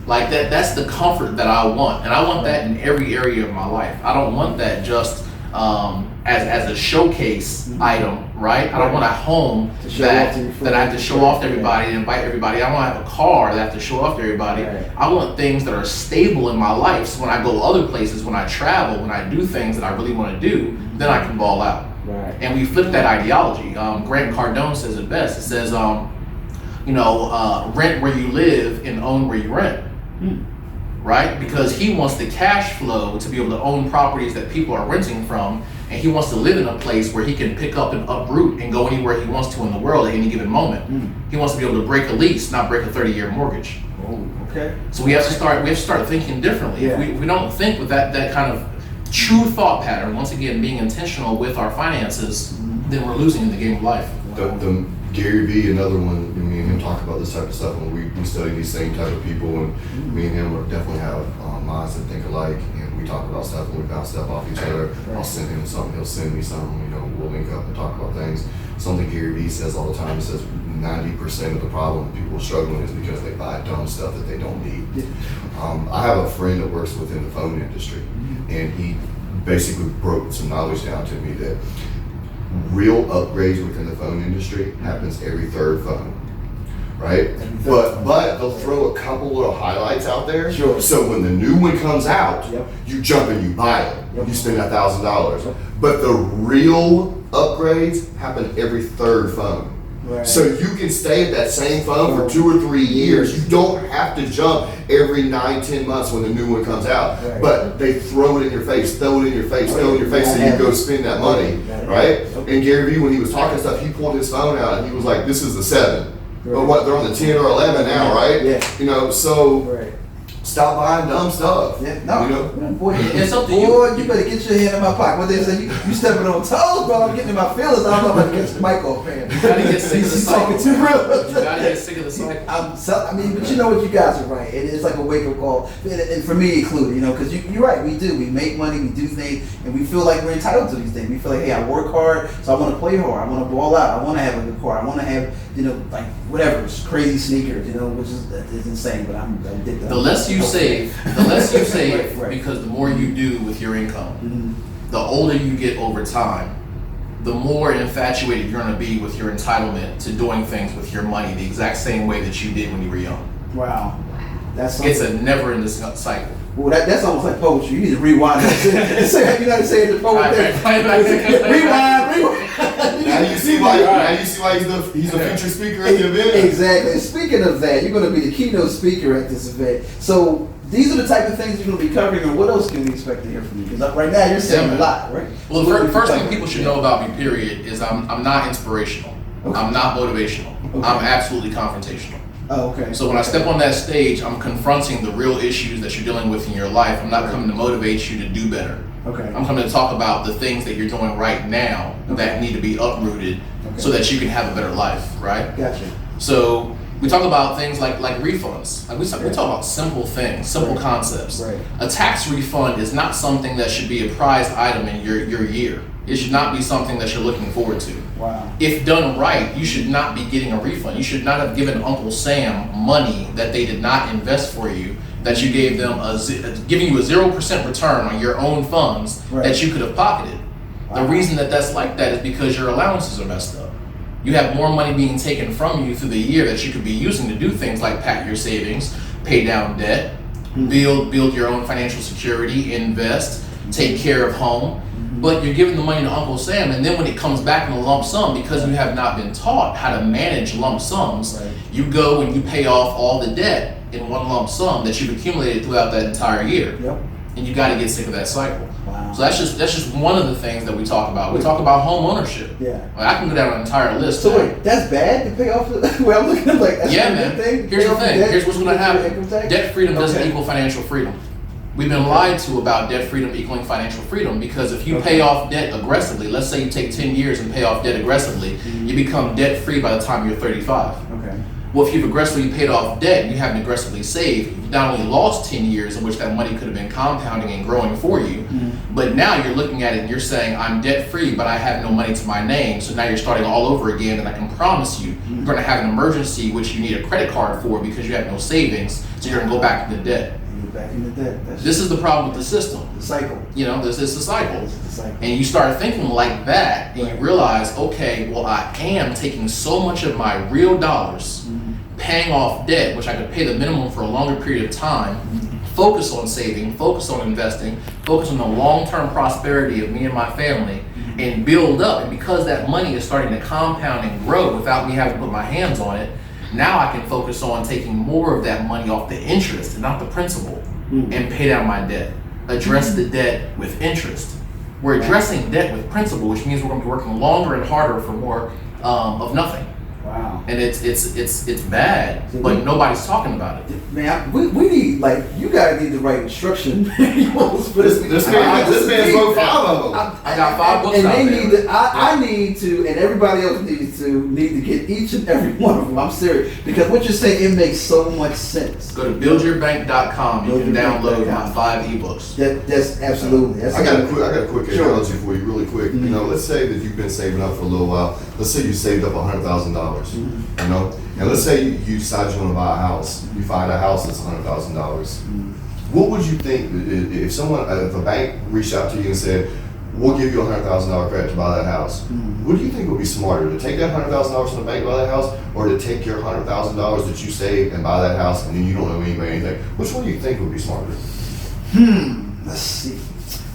Like that's the comfort that I want. And I want that in every area of my life. I don't want that just as a showcase item, right? I don't want a home that I have to show off to everybody and invite everybody. I don't want to have a car that I have to show off to everybody. I want things that are stable in my life, so when I go other places, when I travel, when I do things that I really want to do, then I can ball out. And we flip that ideology. Grant Cardone says it best. It says, rent where you live and own where you rent. Right? Because he wants the cash flow to be able to own properties that people are renting from, and he wants to live in a place where he can pick up and uproot and go anywhere he wants to in the world at any given moment. He wants to be able to break a lease, not break a 30-year mortgage. So we have to start thinking differently. If we don't think with that kind of true thought pattern, once again being intentional with our finances, then we're losing in the game of life. The Gary Vee, another one, me and him talk about this type of stuff when we study these same type of people, and me and him definitely have minds that think alike, and we talk about stuff and we bounce stuff off each other. I'll send him something, he'll send me something, we'll link up and talk about things. Something Gary Vee says all the time, he says 90% of the problem people are struggling is because they buy dumb stuff that they don't need. I have a friend that works within the phone industry, and he basically broke some knowledge down to me that real upgrades within the phone industry happens every third phone, right? But they'll throw a couple little highlights out there. So when the new one comes out, you jump and you buy it. You spend $1,000. But the real upgrades happen every third phone. So you can stay at that same phone for 2 or 3 years. You don't have to jump every 9-10 months when the new one comes out. But they throw it in your face, throw it in your face, throw it in your face, and you go spend that money, right? And Gary Vee, when he was talking stuff, he pulled his phone out and he was like, "This is the 7." But what, they're on the 10 or 11 now, right? So stop buying dumb stuff. Boy, it's up to you. You better get your hand in my pocket. What they say, you stepping on toes, bro. I'm getting in my feelings. I don't know if I can get the mic off, man. You gotta get sick of the cycle. Too real. You gotta get sick of the cycle. But you know what, you guys are right. It's like a wake-up call, and for me included, because you're right. We do. We make money. We do things, and we feel like we're entitled to these things. We feel like, hey, I work hard, so I want to play hard. I want to ball out. I want to have a good car. I want to have, like whatever, crazy sneakers, which is insane. But I'm addicted. The less you save, because the more you do with your income, the older you get over time, the more infatuated you're going to be with your entitlement to doing things with your money the exact same way that you did when you were young. Wow. It's a never-ending cycle. Well, that's almost like poetry. You need to rewind that. You got to say it the poet thing. Rewind. Now you see why he's a featured speaker at the event. Exactly. Speaking of that, you're going to be the keynote speaker at this event. So these are the type of things you're going to be covering, and what else can we expect to hear from you? Because right now you're saying a lot, right? Well, the first thing people should know about me, period, is I'm not inspirational. I'm not motivational. I'm absolutely confrontational. Oh, okay. So when I step on that stage, I'm confronting the real issues that you're dealing with in your life. I'm not coming to motivate you to do better. Okay. I'm coming to talk about the things that you're doing right now that need to be uprooted so that you can have a better life, right? Gotcha. So we talk about things like refunds. We talk about simple things, simple concepts. A tax refund is not something that should be a prized item in your year. It should not be something that you're looking forward to. Wow. If done right, you should not be getting a refund. You should not have given Uncle Sam money that they did not invest for you, that you gave them giving you a 0% return on your own funds that you could have pocketed. The reason that's like that is because your allowances are messed up. You have more money being taken from you through the year that you could be using to do things like pack your savings, pay down debt, build your own financial security, invest, take care of home. But you're giving the money to Uncle Sam, and then when it comes back in a lump sum, because you have not been taught how to manage lump sums, you go and you pay off all the debt in one lump sum that you've accumulated throughout that entire year. And you got to get sick of that cycle. So that's just one of the things that we talk about. We talk about home ownership. I can go down an entire list. So wait, that's bad to pay off? Well, I'm looking at like that's man. Thing. Here's the thing. Here's what's going to happen. Debt freedom doesn't equal financial freedom. We've been lied to about debt freedom equaling financial freedom, because if you pay off debt aggressively, let's say you take 10 years and pay off debt aggressively, you become debt free by the time you're 35. Well, if you've aggressively paid off debt and you haven't aggressively saved, you've not only lost 10 years in which that money could have been compounding and growing for you, but now you're looking at it and you're saying, I'm debt free, but I have no money to my name. So now you're starting all over again, and I can promise you, you're going to have an emergency which you need a credit card for because you have no savings. So you're going to go back into debt. back into debt. This is the problem with the system. The cycle. You know, this is the cycle. This is the cycle. And you start thinking like that, and Right. you realize, okay, well, I am taking so much of my real dollars, paying off debt, which I could pay the minimum for a longer period of time, focus on saving, focus on investing, focus on the long-term prosperity of me and my family, and build up. And because that money is starting to compound and grow without me having to put my hands on it, now I can focus on taking more of that money off the interest and not the principal, and pay down my debt. Address the debt with interest. We're addressing debt with principal, which means we're going to be working longer and harder for more of nothing. Wow. And it's bad, but nobody's talking about it. Man, we need, like, you guys need to write instruction manuals for this. This man wrote 5 of them. I got 5 books and out they there. need to, I need to, and everybody else need to get each and every one of them. I'm serious, because what you're saying, it makes so much sense. Go to buildyourbank.com. You can download my 5 ebooks. That's absolutely. That's I got a quick Sure. analogy for you, really quick. You know, let's say that you've been saving up for a little while. Let's say you saved up $100,000. You know, and let's say you decide you want to buy a house. You find a house that's $100,000. What would you think if a bank reached out to you and said, "We'll give you a $100,000 credit to buy that house"? What do you think would be smarter, to take that $100,000 from the bank to buy that house, or to take your $100,000 that you saved and buy that house, and then you don't owe anybody anything? Which one do you think would be smarter? Let's see.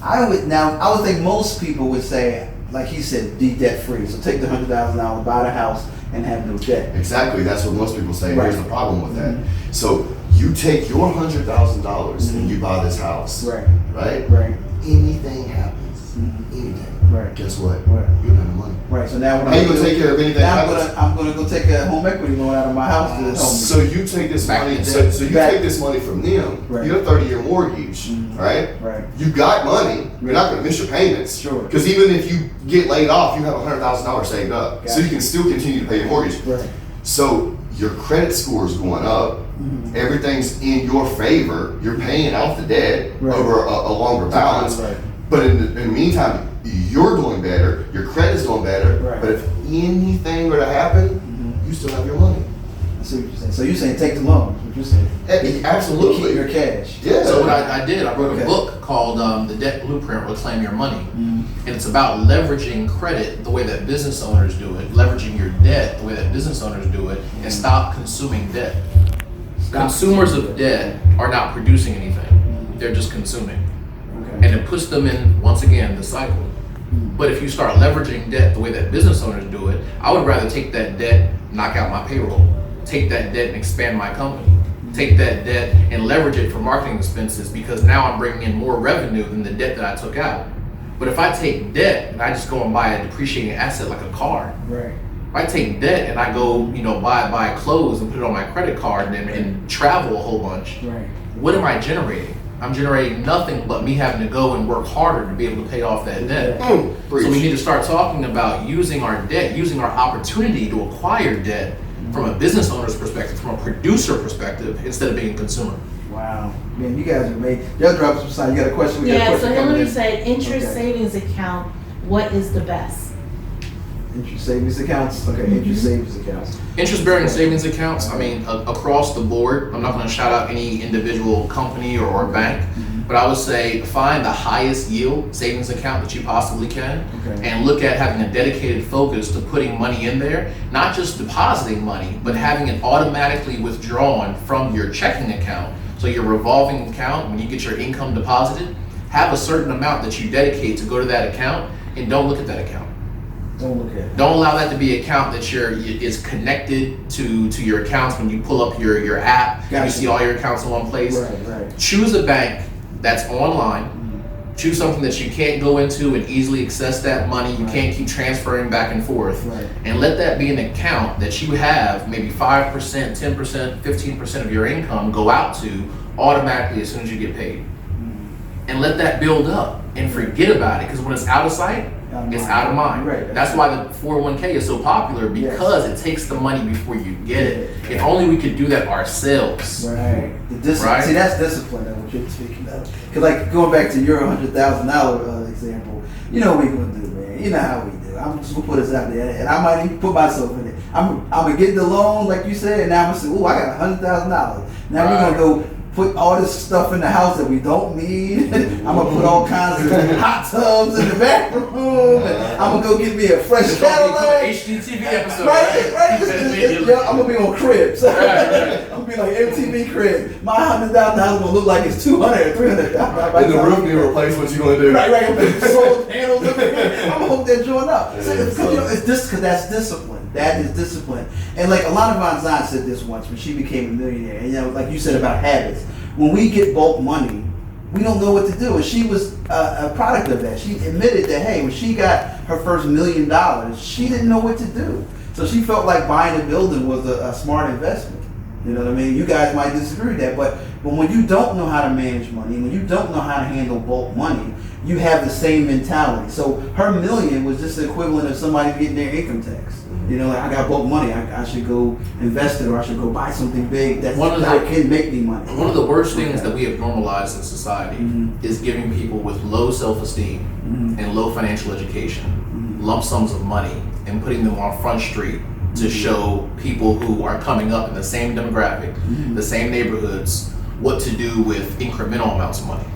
I would think most people would say, like he said, be debt free. So take the $100,000, buy the house, and have no debt. Exactly. That's what most people say. Right. Here's the problem with that. So you take your $100,000 and you buy this house. Right. Right. Right. Anything happens. Anything. Right. Guess what? Right. You don't have the money. Right. So now what How you gonna take care of anything now happens? I'm gonna go take a home equity loan out of my house to help me. So you take this Back money. in So debt. you Back. take this money from them. Right. You get a 30-year mortgage, right? Right. You got money. You're not going to miss your payments. Sure. Because even if you get laid off, you have $100,000 saved up, so Gotcha. you can still continue to pay your mortgage. Right. So your credit score is going up. Everything's in your favor. You're paying off the debt Right. over a longer balance. Right. But in the meantime, you're doing better. Your credit's doing better. Right. But if anything were to happen, you still have your money. I see what you're saying. So you're saying take the loan. What you're saying. Absolutely. Keep your cash. Yeah. So what I did, I wrote Okay. a book called The Debt Blueprint, Reclaim Your Money. And it's about leveraging credit the way that business owners do it, leveraging your debt the way that business owners do it, and stop consuming debt. Consumers of debt are not producing anything. They're just consuming. Okay. And it puts them in, once again, the cycle. But if you start leveraging debt the way that business owners do it, I would rather take that debt, knock out my payroll, take that debt and expand my company, take that debt and leverage it for marketing expenses, because now I'm bringing in more revenue than the debt that I took out. But if I take debt and I just go and buy a depreciating asset like a car, Right. if I take debt and I go, buy clothes and put it on my credit card and travel a whole bunch, Right. what am I generating? I'm generating nothing but me having to go and work harder to be able to pay off that debt. So we need to start talking about using our debt, using our opportunity to acquire debt from a business owner's perspective, from a producer perspective, instead of being a consumer. Wow. Man, you guys are made. Y'all drop some sign. You got a question? We got a Yeah, so question coming Hillary in. said interest Okay. savings account, what is the best? Interest savings accounts. Okay, interest savings accounts. Interest-bearing savings accounts, across the board, I'm not going to shout out any individual company or bank, but I would say find the highest yield savings account that you possibly can, Okay. and look at having a dedicated focus to putting money in there, not just depositing money, but having it automatically withdrawn from your checking account. So your revolving account, when you get your income deposited, have a certain amount that you dedicate to go to that account, and don't look at that account. Don't look at it. Don't allow that to be an account that is connected to your accounts. When you pull up your app, Gotcha. you see all your accounts in one place. Right. Choose a bank that's online. Choose something that you can't go into and easily access that money. You Right. can't keep transferring back and forth. Right. And let that be an account that you have maybe 5%, 10%, 15% of your income go out to automatically as soon as you get paid. And let that build up and forget about it, because when it's out of sight, it's out of mind. Right. That's why the 401k is so popular, because it takes the money before you get it. If only we could do that ourselves. Right. The discipline. Right? See, that's discipline. That's what you're speaking of. Because, like, going back to your $100,000 example, you know what we're gonna do, man. You know how we do. I'm just gonna put us out there, and I might even put myself in it. I'm gonna get the loan, like you said, and now I'm gonna say, "Oh, I got $100,000. Now we're gonna go put all this stuff in the house that we don't need. I'm gonna put all kinds of hot tubs in the bathroom. And I'm gonna go get me a fresh Cadillac. HGTV episode. Right. Yeah, I'm gonna be on Cribs. I'm gonna be like MTV Cribs. My $100,000 house gonna look like it's $200,000, $300,000. And the roof need to replace what you gonna do. Right. I'm gonna put solar panels up there. I'm gonna hook that joint up. Because that's discipline. That is discipline. And like Alana Von Zant said this once when she became a millionaire. And like you said about habits. When we get bulk money, we don't know what to do. And she was a product of that. She admitted that, hey, when she got her first $1 million, she didn't know what to do. So she felt like buying a building was a smart investment. You know what I mean? You guys might disagree with that, but when you don't know how to manage money, when you don't know how to handle bulk money, you have the same mentality. So her $1 million was just the equivalent of somebody getting their income tax. You know, like I got bulk money, I should go invest it, or I should go buy something big that can make me money. One of the worst things that we have normalized in society is giving people with low self-esteem and low financial education lump sums of money and putting them on Front Street to show people who are coming up in the same demographic, the same neighborhoods, what to do with incremental amounts of money.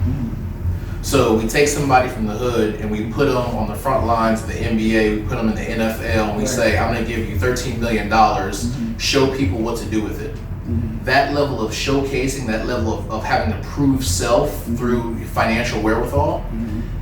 So we take somebody from the hood and we put them on the front lines of the NBA, we put them in the NFL, and we say, I'm gonna give you $13 million, show people what to do with it. That level of showcasing, that level of having to prove self through financial wherewithal,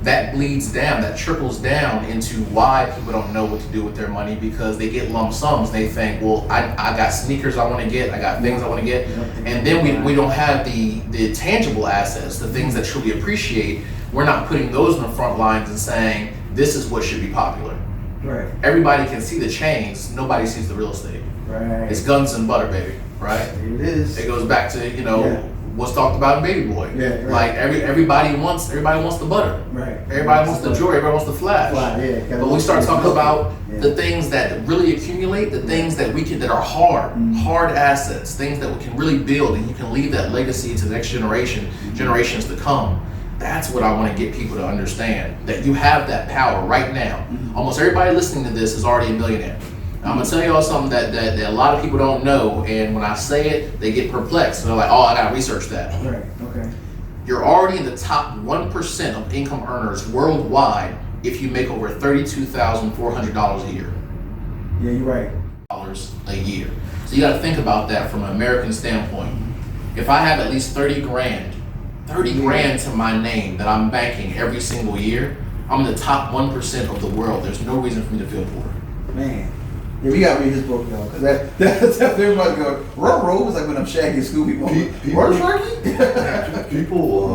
that bleeds down, that trickles down into why people don't know what to do with their money, because they get lump sums. They think, well, I got sneakers I want to get, I got things I want to get, and then we don't have the tangible assets, the things that truly appreciate. We're not putting those in the front lines and saying, this is what should be popular. Right. Everybody can see the chains, nobody sees the real estate. Right. It's guns and butter, baby, right? It is. It goes back to, what's talked about in Baby Boy. Yeah, right. Like everybody wants the butter. Right. Everybody wants the jewelry, everybody wants the flash. But we start talking about the things that really accumulate, the things that that are hard assets, things that we can really build, and you can leave that legacy to the next generations to come. That's what I want to get people to understand, that you have that power right now. Almost everybody listening to this is already a millionaire. I'm gonna tell y'all something that a lot of people don't know, and when I say it, they get perplexed. They're like, oh, I gotta research that. Right, okay. You're already in the top 1% of income earners worldwide if you make over $32,400 a year. Yeah, you're right. A year. So you gotta think about that from an American standpoint. If I have at least 30 grand to my name that I'm banking every single year, I'm in the top 1% of the world. There's no reason for me to feel poor. Man. Yeah, we gotta read this book, y'all, because that's everybody going, ruh was like when I'm shaggy school people. People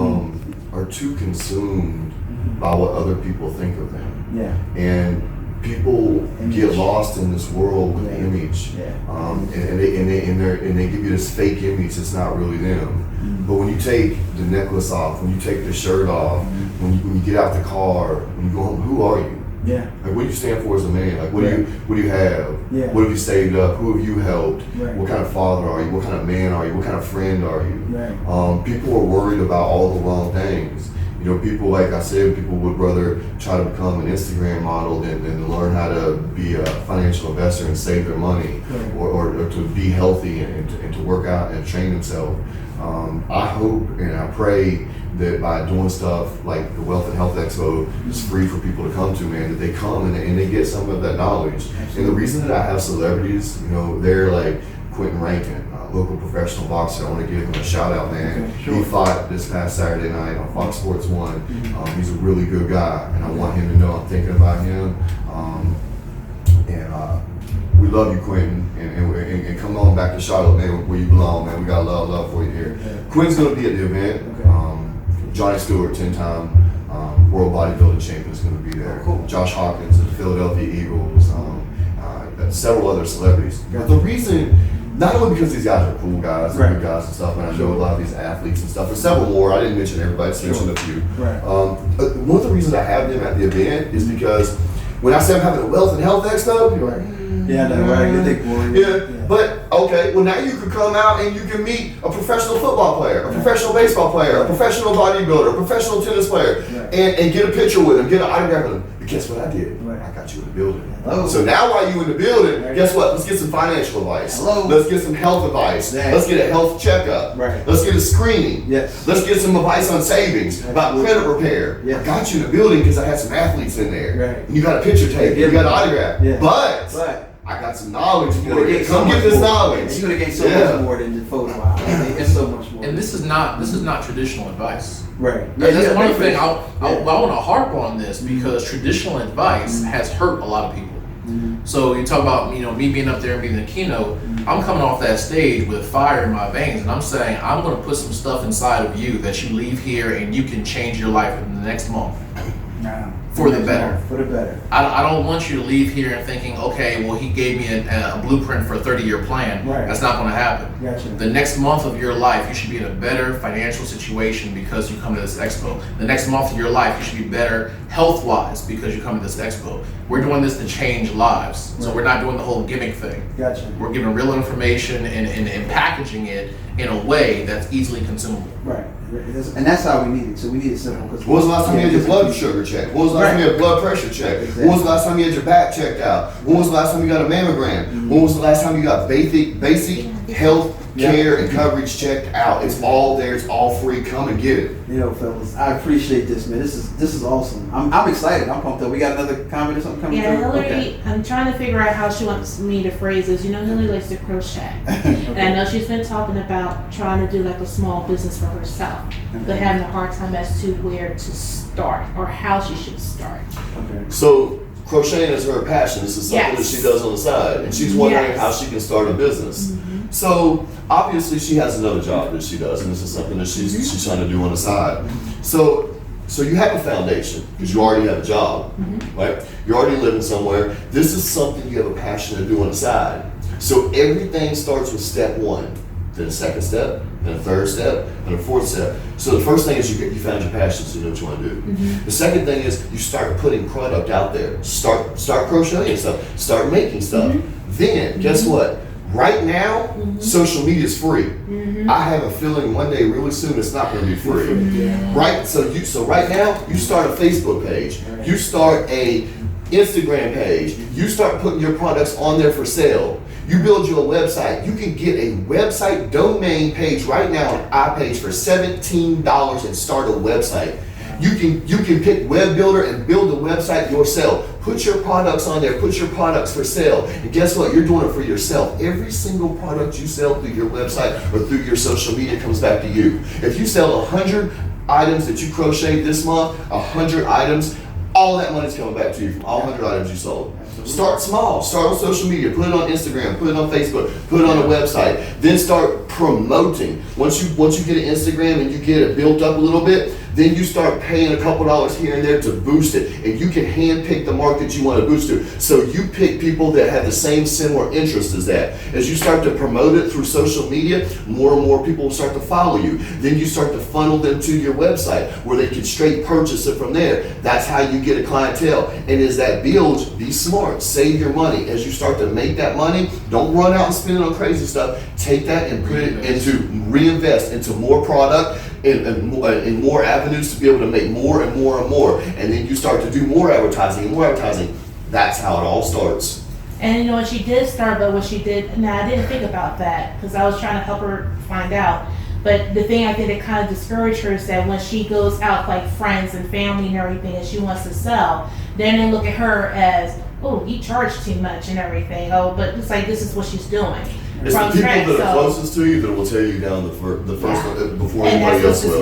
are too consumed by what other people think of them. Yeah. And people get lost in this world with image. Yeah. And they give you this fake image that's not really them. But when you take the necklace off, when you take the shirt off, when you get out the car, when you go home, who are you? Yeah. Like, what do you stand for as a man? Like, what do you have? Yeah. What have you saved up? Who have you helped? Right. What kind of father are you? What kind of man are you? What kind of friend are you? Right. People are worried about all the wrong things. You know, people, like I said, people would rather try to become an Instagram model than learn how to be a financial investor and save their money, or to be healthy and to work out and train themselves. I hope and I pray that by doing stuff like the Wealth and Health Expo is free for people to come to, man, that they come and they get some of that knowledge. Absolutely. And the reason that I have celebrities, they're like Quentin Rankin, local professional boxer. I want to give him a shout out, man. Okay, sure. He fought this past Saturday night on Fox Sports 1. He's a really good guy, and I want him to know I'm thinking about him. We love you, Quentin, and come on back to Charlotte, man, where you belong, man. We got a lot of love for you here. Okay. Quentin's going to be at the event. Okay. Johnny Stewart, 10-time world bodybuilding champion, is going to be there. Cool. Josh Hawkins of the Philadelphia Eagles, several other celebrities. But the reason, not only because these guys are cool guys, and good guys and stuff, and I know a lot of these athletes and stuff, and several more, I didn't mention everybody, I mentioned a few. Right. One of the reasons I have them at the event is because when I say I'm having a Wealth and Health Expo, you're like, yeah, that's right. Yeah, but okay, well now you can come out and you can meet a professional football player, a professional baseball player, a professional bodybuilder, a professional tennis player. and get a picture with them, get an autograph with them. But guess what I did? Right. I got you in the building. Hello. So now while you in the building, Right. guess what? Let's get some financial advice. Hello. Let's get some health advice. Yeah. Let's get a health checkup. Right. Let's get a screening. Yes. Let's get some advice on savings, about Absolutely. credit repair. Yes. I got you in the building because I had some athletes in there. Right. And you got a picture taken. Yeah. You got an autograph. Yeah. But I got some knowledge You're for gonna you. gain so Come much get this more. knowledge. You're gonna gain so Yeah. much more than the photo op. It's so much more. And this is not traditional advice. right. That's one thing I I want to harp on this because traditional advice has hurt a lot of people. So you talk about me being up there and being the keynote. I'm coming off that stage with fire in my veins, and I'm saying I'm going to put some stuff inside of you that you leave here and you can change your life in the next month. For the better. For the better. I don't want you to leave here and thinking, okay, well, he gave me a blueprint for a 30-year plan. Right. That's not going to happen. Gotcha. The next month of your life, you should be in a better financial situation because you come to this expo. The next month of your life, you should be better health-wise because you come to this expo. We're doing this to change lives. So we're not doing the whole gimmick thing. Gotcha. We're giving real information and packaging it in a way that's easily consumable. Right. And that's how we need it. So we need it simple. When was the last time you had your blood sugar checked? When was the last time you had blood pressure checked? Exactly. When was the last time you had your back checked out? When was the last time you got a mammogram? When was the last time you got basic health care and coverage checked out? It's all there. It's all free. Come and get it. Fellas, I appreciate this, man. This is awesome. I'm excited. I'm pumped up. We got another comment or something coming Yeah, through? Hillary, Okay. I'm trying to figure out how she wants me to phrase this. Hillary likes to crochet. And I know she's been talking about trying to do like a small business for herself, but having a hard time as to where to start or how she should start. Okay. So crocheting is her passion. This is something that Yes. she does on the side, and she's wondering Yes. how she can start a business. So obviously she has another job that she does, and this is something that she's trying to do on the side. So you have a foundation because you already have a job, right? You're already living somewhere. This is something you have a passion to do on the side. So everything starts with step one, then a second step, then a third step, and a fourth step. So the first thing is you found your passion, so you know what you want to do. The second thing is you start putting product out there. Start crocheting stuff. Start making stuff. Then guess what? Right now, social media is free. I have a feeling one day, really soon, it's not going to be free. Right? So right now, you start a Facebook page. You start a Instagram page. You start putting your products on there for sale. You build you a website. You can get a website domain page right now on iPage for $17 and start a website. You can pick web builder and build a website yourself. Put your products on there, put your products for sale. And guess what? You're doing it for yourself. Every single product you sell through your website or through your social media comes back to you. If you sell 100 items that you crocheted this month, 100 items, all that money's coming back to you from all 100 items you sold. Start small. Start on social media. Put it on Instagram. Put it on Facebook. Put it on a website. Then start promoting. Once you get an Instagram and you get it built up a little bit, then you start paying a couple dollars here and there to boost it, and you can handpick the market you want to boost to. So you pick people that have the same similar interest as that. As you start to promote it through social media, more and more people will start to follow you. Then you start to funnel them to your website where they can straight purchase it from there. That's how you get a clientele. And as that builds, be smart. Save your money. As you start to make that money, don't run out and spend it on crazy stuff. Take that and put it into, reinvest into more product and more avenues to be able to make more and more and more. And then you start to do more advertising and more advertising. That's how it all starts. And what she did start, but what she did, now I didn't think about that because I was trying to help her find out. But the thing I think that kind of discouraged her is that when she goes out like friends and family and everything and she wants to sell, then they look at her as, oh, you charge too much and everything. Oh, but it's like this is what she's doing. It's the people that are closest to you that will tear you down the first before anybody else will.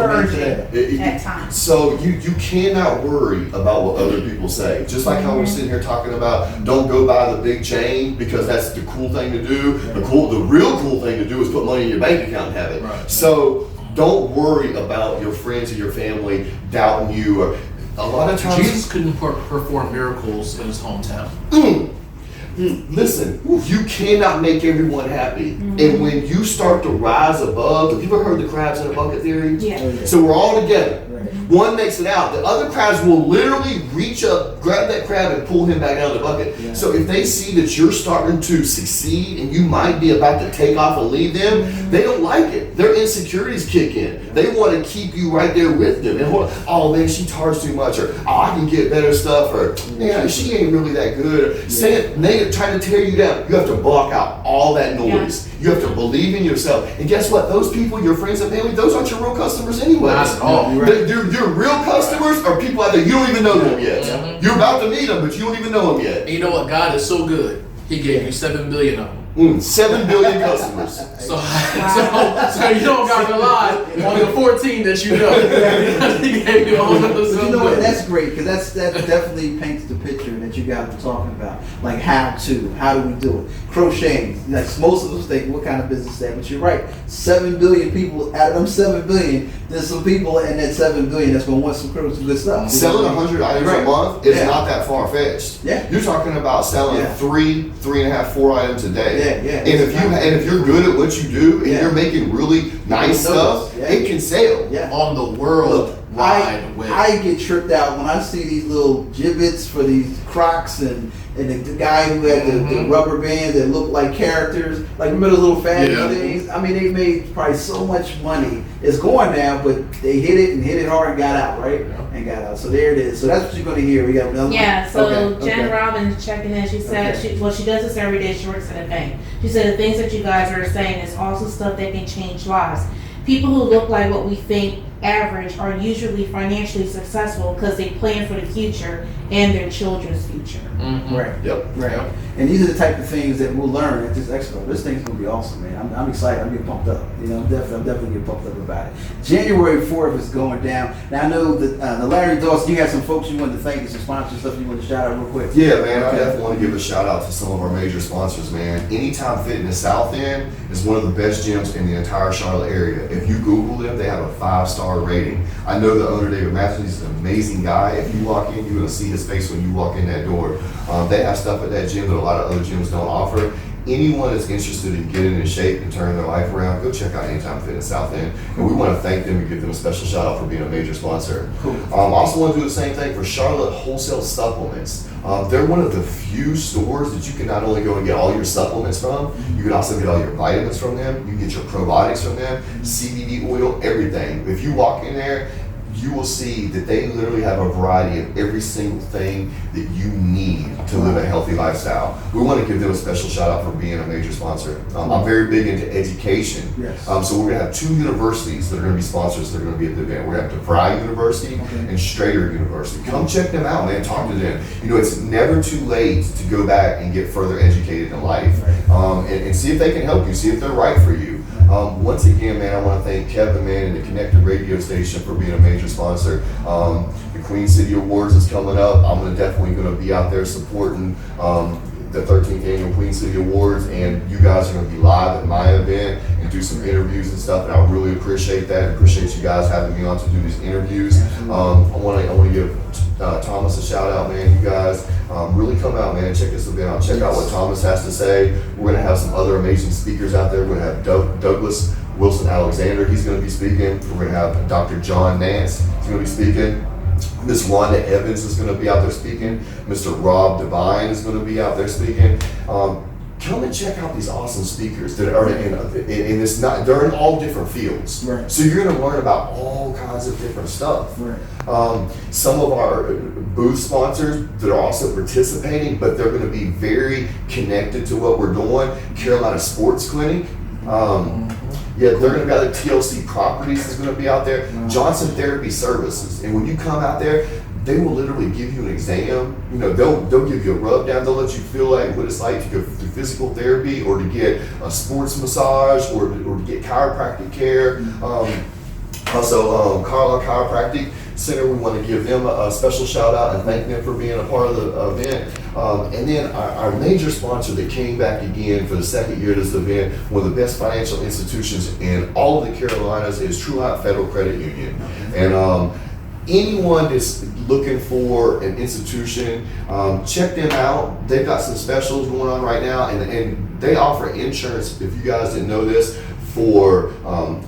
At times. So you cannot worry about what other people say. Just like how we're sitting here talking about don't go buy the big chain because that's the cool thing to do. The real cool thing to do is put money in your bank account and have it. Right. So don't worry about your friends or your family doubting you. Or a lot of times Jesus couldn't perform miracles in his hometown. Listen, you cannot make everyone happy. And when you start to rise above, have you ever heard the crabs in a bucket theory? Yeah. So we're all together. One makes it out. The other crabs will literally reach up, grab that crab, and pull him back out of the bucket. Yeah. So if they see that you're starting to succeed and you might be about to take off and leave them, they don't like it. Their insecurities kick in. They want to keep you right there with them. And oh man, she charges too much, or oh, I can get better stuff, or yeah, she ain't really that good. Saying negative, trying to tear you down. You have to block out all that noise. You have to believe in yourself. And guess what? Those people, your friends and family, those aren't your real customers anyway. Not at all. Your real customers are people out there, you don't even know them yet. Mm-hmm. You're about to meet them, but you don't even know them yet. And you know what? God is so good. He gave you 7 billion of them. 7 billion customers. So you don't got to rely on the 14 that you know. He gave you all of those. But you know what? That's great, because that definitely paints the picture that you guys were talking about. Like how do we do it? Crocheting. Like most of us think, what kind of business is that? But you're right. 7 billion people, out of them 7 billion, there's some people in that 7 billion that's going to want some good stuff. Selling 100 items a month is not that far fetched. Yeah. You're talking about selling 3, 3.5, 4 items a day. Yeah. And if you're good at what you do and you're making really nice stuff, it can sell. Yeah. On the world wide web. I get tripped out when I see these little gibbets for these Crocs and the guy who had the rubber bands that look like characters, like remember the little fashion things? I mean, they made probably so much money. It's going down, but they hit it hard and got out, right? Yeah. And got out. So there it is. So that's what you're going to hear. We got another one. Yeah, so Okay, Jen okay. Robbins checking in, she said, she does this every day, she works at a bank. She said the things that you guys are saying is also stuff that can change lives. People who look like what we think average are usually financially successful because they plan for the future and their children's future. Mm-hmm. Right. Yep. Right. Yep. And these are the type of things that we'll learn at this expo. This thing's gonna be awesome, man. I'm excited. I'm getting pumped up. You know, I'm definitely getting pumped up about it. January 4th is going down. Now I know that the Larry Dawson, you have some folks you wanted to thank, some sponsors stuff you want to shout out real quick. Yeah, man, I Okay. definitely want to give a shout out to some of our major sponsors, man. Anytime Fitness South End is one of the best gyms in the entire Charlotte area. If you Google them, they have a 5-star rating. I know the owner, David Matthews, is an amazing guy. If you walk in, you're going to see his face when you walk in that door. They have stuff at that gym that a lot of other gyms don't offer. Anyone that's interested in getting in shape and turning their life around, go check out Anytime Fitness South End. And we want to thank them and give them a special shout out for being a major sponsor. Cool. Also want to do the same thing for Charlotte Wholesale Supplements. They're one of the few stores that you can not only go and get all your supplements from, you can also get all your vitamins from them, you can get your probiotics from them, CBD oil, everything. If you walk in there, you will see that they literally have a variety of every single thing that you need to live a healthy lifestyle. We want to give them a special shout out for being a major sponsor. I'm very big into education. Yes. So we're going to have 2 universities that are going to be sponsors that are going to be at the event. We're going to have DeVry University and Strader University. Come check them out, man. Talk to them. You know, it's never too late to go back and get further educated in life, and see if they can help you, see if they're right for you. Once again, man, I want to thank Kevin, man, and the Konnected radio station for being a major sponsor. The Queen City Awards is coming up. I'm definitely going to be out there supporting the 13th Annual Queen City Awards, and you guys are going to be live at my event and do some interviews and stuff, and I really appreciate that. I appreciate you guys having me on to do these interviews. I want to give Thomas a shout out, man. You guys really come out, man. Check this event out. Check out what Thomas has to say. We're going to have some other amazing speakers out there. We're going to have Douglas Wilson Alexander. He's going to be speaking. We're going to have Dr. John Nance. He's going to be speaking. Miss Wanda Evans is going to be out there speaking. Mr. Rob Devine is going to be out there speaking. Come and check out these awesome speakers that are in this. They're in all different fields. Right. So you're going to learn about all kinds of different stuff. Right. Some of our booth sponsors that are also participating, but they're going to be very connected to what we're doing. Carolina Sports Clinic. They're going to be out there. TLC Properties is going to be out there. Johnson Therapy Services. And when you come out there, they will literally give you an exam. You know, they'll give you a rub down. They'll let you feel like what it's like to go through physical therapy, or to get a sports massage, or to get chiropractic care. Also, Carla Chiropractic Center, we want to give them a special shout out and thank them for being a part of the event. And then our major sponsor that came back again for the second year of this event, one of the best financial institutions in all of the Carolinas, is Truant Federal Credit Union. And anyone that's looking for an institution, check them out. They've got some specials going on right now, and they offer insurance, if you guys didn't know this, for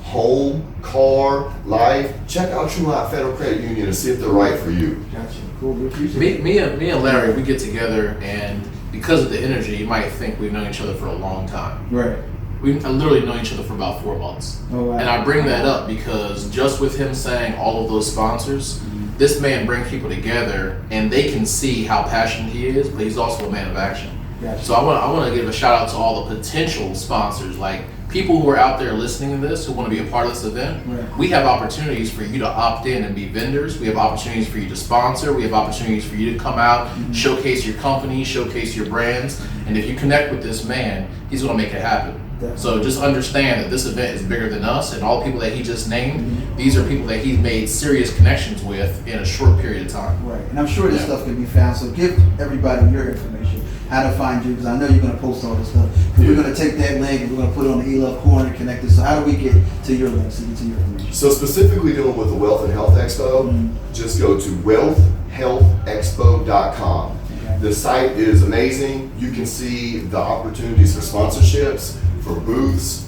home, car, life, check out Trueline Federal Credit Union and see if they're right for you. Gotcha. Cool. We appreciate it. Me and Larry, we get together, and because of the energy, you might think we've known each other for a long time. Right. We've literally known each other for about 4 months. Oh, wow. And I bring that up because just with him saying all of those sponsors, this man brings people together and they can see how passionate he is, but he's also a man of action. Gotcha. So I want to give a shout out to all the potential sponsors, like people who are out there listening to this, who want to be a part of this event. Right. We have opportunities for you to opt in and be vendors. We have opportunities for you to sponsor. We have opportunities for you to come out, showcase your company, showcase your brands. And if you connect with this man, he's going to make it happen. Definitely. So just understand that this event is bigger than us, and all the people that he just named, these are people that he's made serious connections with in a short period of time. Right, and I'm sure this stuff can be found. So give everybody your information, how to find you, because I know you're going to post all this stuff. But we're going to take that link and we're going to put it on the eLove Corner Connected. So how do we get to your links and get to your information? So specifically dealing with the Wealth and Health Expo, just go to wealthhealthexpo.com. Okay. The site is amazing. You can see the opportunities for sponsorships, for booths,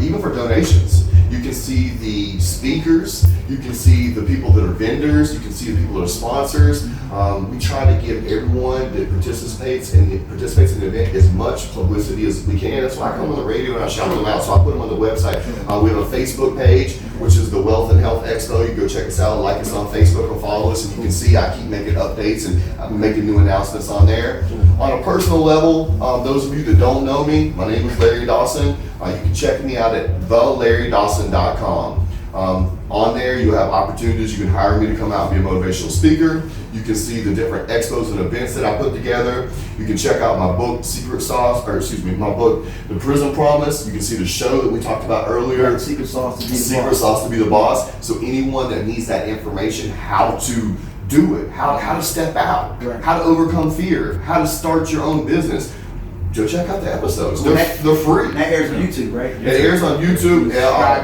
even for donations. You can see the speakers, you can see the people that are vendors, you can see the people that are sponsors. We try to give everyone that participates in the event as much publicity as we can. That's why I come on the radio and I shout them out, so I put them on the website. We have a Facebook page, which is the Wealth and Health Expo. You can go check us out, like us on Facebook or follow us, and you can see I keep making updates and I'm making new announcements on there. On a personal level, those of you that don't know me, my name is Larry Dawson. You can check me out at thelarrydawson.com. On there, you have opportunities. You can hire me to come out and be a motivational speaker. You can see the different expos and events that I put together. You can check out my book, my book, The Prison Promise. You can see the show that we talked about earlier. Secret sauce to be the Secret boss. sauce to be the boss. So anyone that needs that information, how to do it, how to step out, Right. how to overcome fear, how to start your own business, go check out the episodes. They're free. That airs on YouTube, right? It airs on YouTube,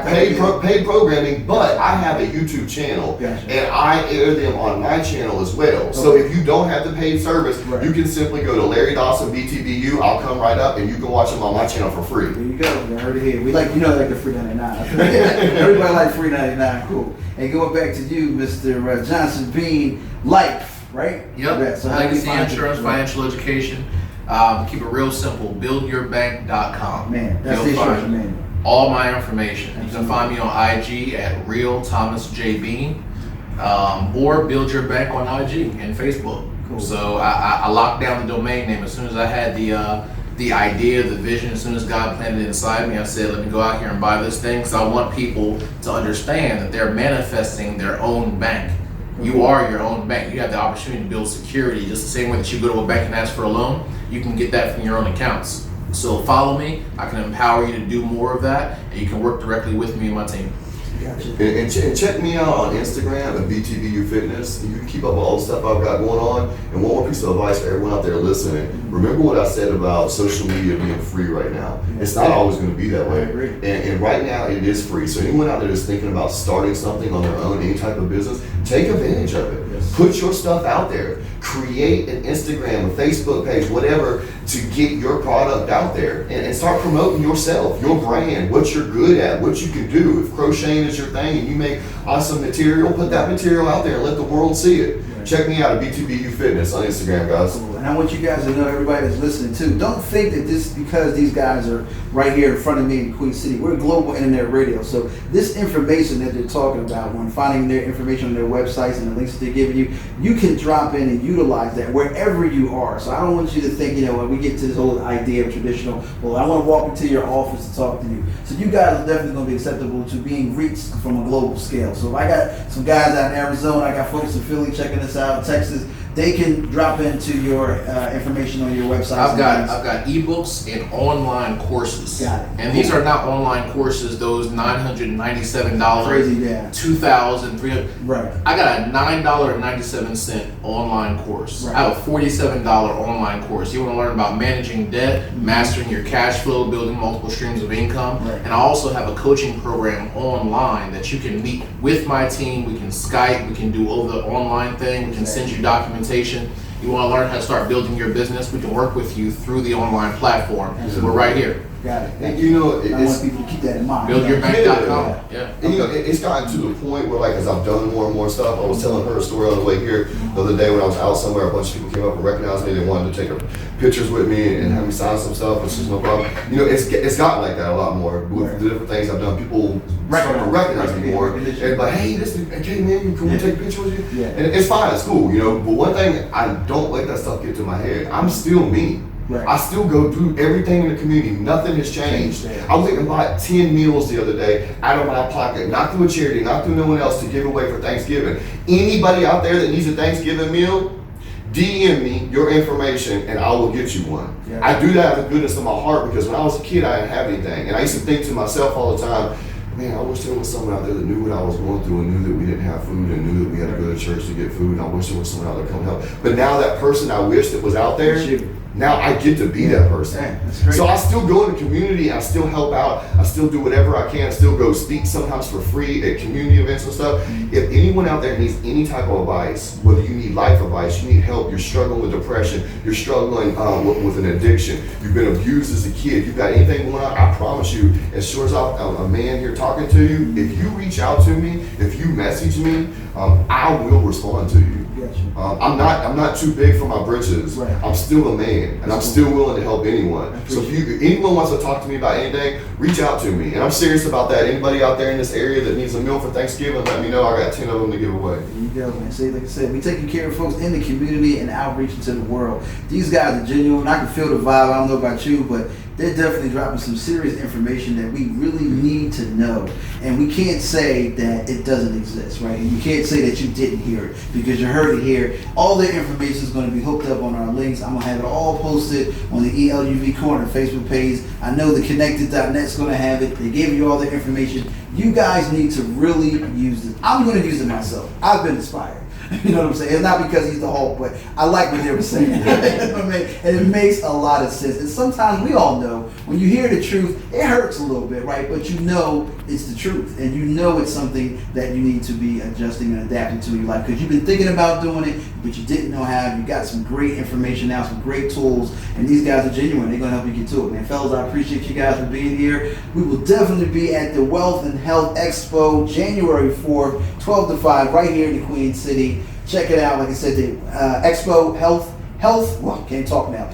paid Subscribe. programming, but I have a YouTube channel, Gotcha. and I air them on my channel as well. So Okay. if you don't have the paid service, Right. you can simply go to Larry Dawson BTBU. I'll come right up, and you can watch them on my channel for free. There you go. You heard it here. We like, like the free 99. Everybody like free 99. Cool. And going back to you, Mr. Johnson Bean, Life, right? Yep. So how do we Legacy find you? insurance, financial education. Keep it real simple. Buildyourbank.com. Man, that's the You'll find instruction manual. all my information. You can find me on IG at Real Thomas J Bean, or Build Your Bank on IG and Facebook. Cool. So I locked down the domain name as soon as I had the idea, the vision. As soon as God planted it inside me, I said, let me go out here and buy this thing, because I want people to understand that they're manifesting their own bank. You are your own bank. You have the opportunity to build security just the same way that you go to a bank and ask for a loan. You can get that from your own accounts. So follow me. I can empower you to do more of that, and you can work directly with me and my team. Gotcha. And check me out on Instagram at BTBU Fitness. You can keep up with all the stuff I've got going on. And one more piece of advice for everyone out there listening. Remember what I said about social media being free right now. It's not always going to be that way. I agree. And right now it is free. So anyone out there that's thinking about starting something on their own, any type of business, take advantage of it. Yes. Put your stuff out there. Create an Instagram, a Facebook page, whatever, to get your product out there and start promoting yourself, your brand, what you're good at, what you can do. If crocheting is your thing and you make awesome material, put that material out there and let the world see it. Right. Check me out at BTBU Fitness on Instagram, guys. Cool. And I want you guys to know, everybody that's listening too, don't think that this, because these guys are right here in front of me in Queen City, we're global internet radio. So this information that they're talking about, when finding their information on their websites and the links that they're giving you, you can drop in and utilize that wherever you are. So I don't want you to think, when we get to this whole idea of traditional, well, I want to walk into your office to talk to you. So you guys are definitely going to be acceptable to being reached from a global scale. So if I got some guys out in Arizona, I got folks in Philly checking us out, Texas, they can drop into your information on your website. I've got ebooks and online courses. Got it. And these are not online courses, those $997, Crazy, yeah. $2,300. Right. I got a $9.97 online course. Right. I have a $47 online course. You want to learn about managing debt, mastering your cash flow, building multiple streams of income. Right. And I also have a coaching program online that you can meet with my team. We can Skype, we can do over the online thing, we can send you documentation. You want to learn how to start building your business, we can work with you through the online platform. We're right here. Got it. And you know, I want people to keep that in mind. Buildyourbank.com. Yeah. And, you know, it's gotten to the point where, like, as I've done more and more stuff, I was telling her a story on the way here the other day when I was out somewhere. A bunch of people came up and recognized me. They wanted to take pictures with me and have me sign some stuff, which is no problem. You know, it's gotten like that a lot more with the different things I've done. People start to recognize me more. Everybody, hey, hey man, can we take a picture with you? Yeah. And it's fine, it's cool, you know. But one thing, I don't let that stuff get to my head. I'm still me. Right. I still go through everything in the community. Nothing has changed. I went and bought 10 meals the other day out of my pocket, not through a charity, not through no one else, to give away for Thanksgiving. Anybody out there that needs a Thanksgiving meal, DM me your information and I will get you one. Yeah. I do that out of the goodness of my heart because when I was a kid, I didn't have anything. And I used to think to myself all the time, man, I wish there was someone out there that knew what I was going through and knew that we didn't have food and knew that we had to go to church to get food. And I wish there was someone out there to come help. But now that person I wish that was out there, now I get to be that person. Yeah, so I still go in the community, I still help out, I still do whatever I can, I still go speak sometimes for free at community events and stuff. If anyone out there needs any type of advice, whether you need life advice, you need help, you're struggling with depression, you're struggling with an addiction, you've been abused as a kid, you've got anything going on, I promise you, as sure as I'm a man here talking to you, if you reach out to me, if you message me, I will respond to you. I'm not too big for my britches. Right. I'm still a man, and I'm still willing to help anyone. So if anyone wants to talk to me about anything, reach out to me. And I'm serious about that. Anybody out there in this area that needs a meal for Thanksgiving, let me know. I got 10 of them to give away. There you go, man. See, like I said, we taking care of folks in the community and outreach into the world. These guys are genuine. I can feel the vibe. I don't know about you, but they're definitely dropping some serious information that we really need to know. And we can't say that it doesn't exist, right? And you can't say that you didn't hear it because you heard it here. All their information is going to be hooked up on our links. I'm going to have it all posted on the ELUV Corner Facebook page. I know the Konnected.net is going to have it. They gave you all the information. You guys need to really use it. I'm going to use it myself. I've been inspired. You know what I'm saying? It's not because he's the Hulk, but I like what they were saying. You know what I mean? And it makes a lot of sense. And sometimes we all know when you hear the truth, it hurts a little bit, right? But you know it's the truth. And you know it's something that you need to be adjusting and adapting to in your life. Because you've been thinking about doing it, but you didn't know how. You got some great information now, some great tools. And these guys are genuine. They're going to help you get to it, man. Fellas, I appreciate you guys for being here. We will definitely be at the Wealth and Health Expo January 4th, 12 to 5, right here in the Queen City. Check it out. Like I said, the Expo Health, well, can't talk now.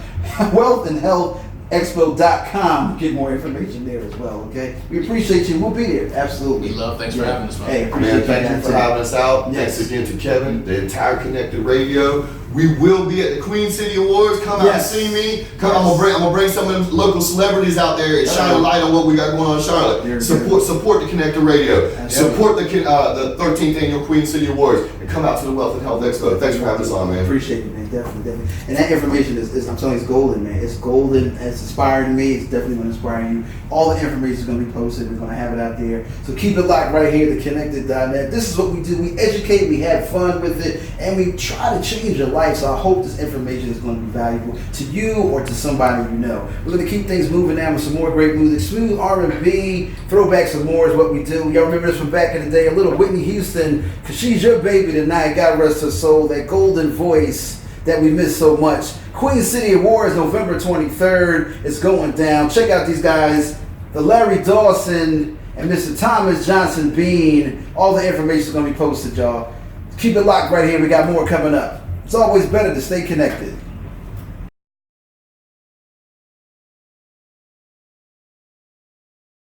Wealth and Health Expo.com. Get more information there as well, okay? We appreciate you. We'll be there. Absolutely. We love. Thanks for having us, man. Hey, appreciate Thank you for having us out. Yes. Thanks again to Kevin, the entire Konnected Radio. We will be at the Queen City Awards. Come out and see me. Come, I'm gonna bring some of them local celebrities out there and shine a light on what we got going on in Charlotte. Support the Konnected Radio. Support the 13th annual Queen City Awards, and come out to the Wealth and Health Expo. Thanks for having us on, man. Appreciate it, man. Definitely. And that information is I'm telling you, it's golden, man. It's golden. It's inspiring me. It's definitely going to inspire you. All the information is going to be posted. We're going to have it out there. So keep it locked right here, the Konnected.net. This is what we do. We educate, we have fun with it, and we try to change your life. So I hope this information is going to be valuable to you or to somebody you know. We're going to keep things moving now with some more great music. Smooth R&B, throwback some more is what we do. Y'all remember this from back in the day? A little Whitney Houston, because she's your baby tonight. God rest her soul. That golden voice that we miss so much. Queen City Awards, November 23rd. It's going down. Check out these guys, the Larry Dawson and Mr. Thomas Johnson Bean. All the information is going to be posted, y'all. Keep it locked right here. We got more coming up. It's always better to stay connected.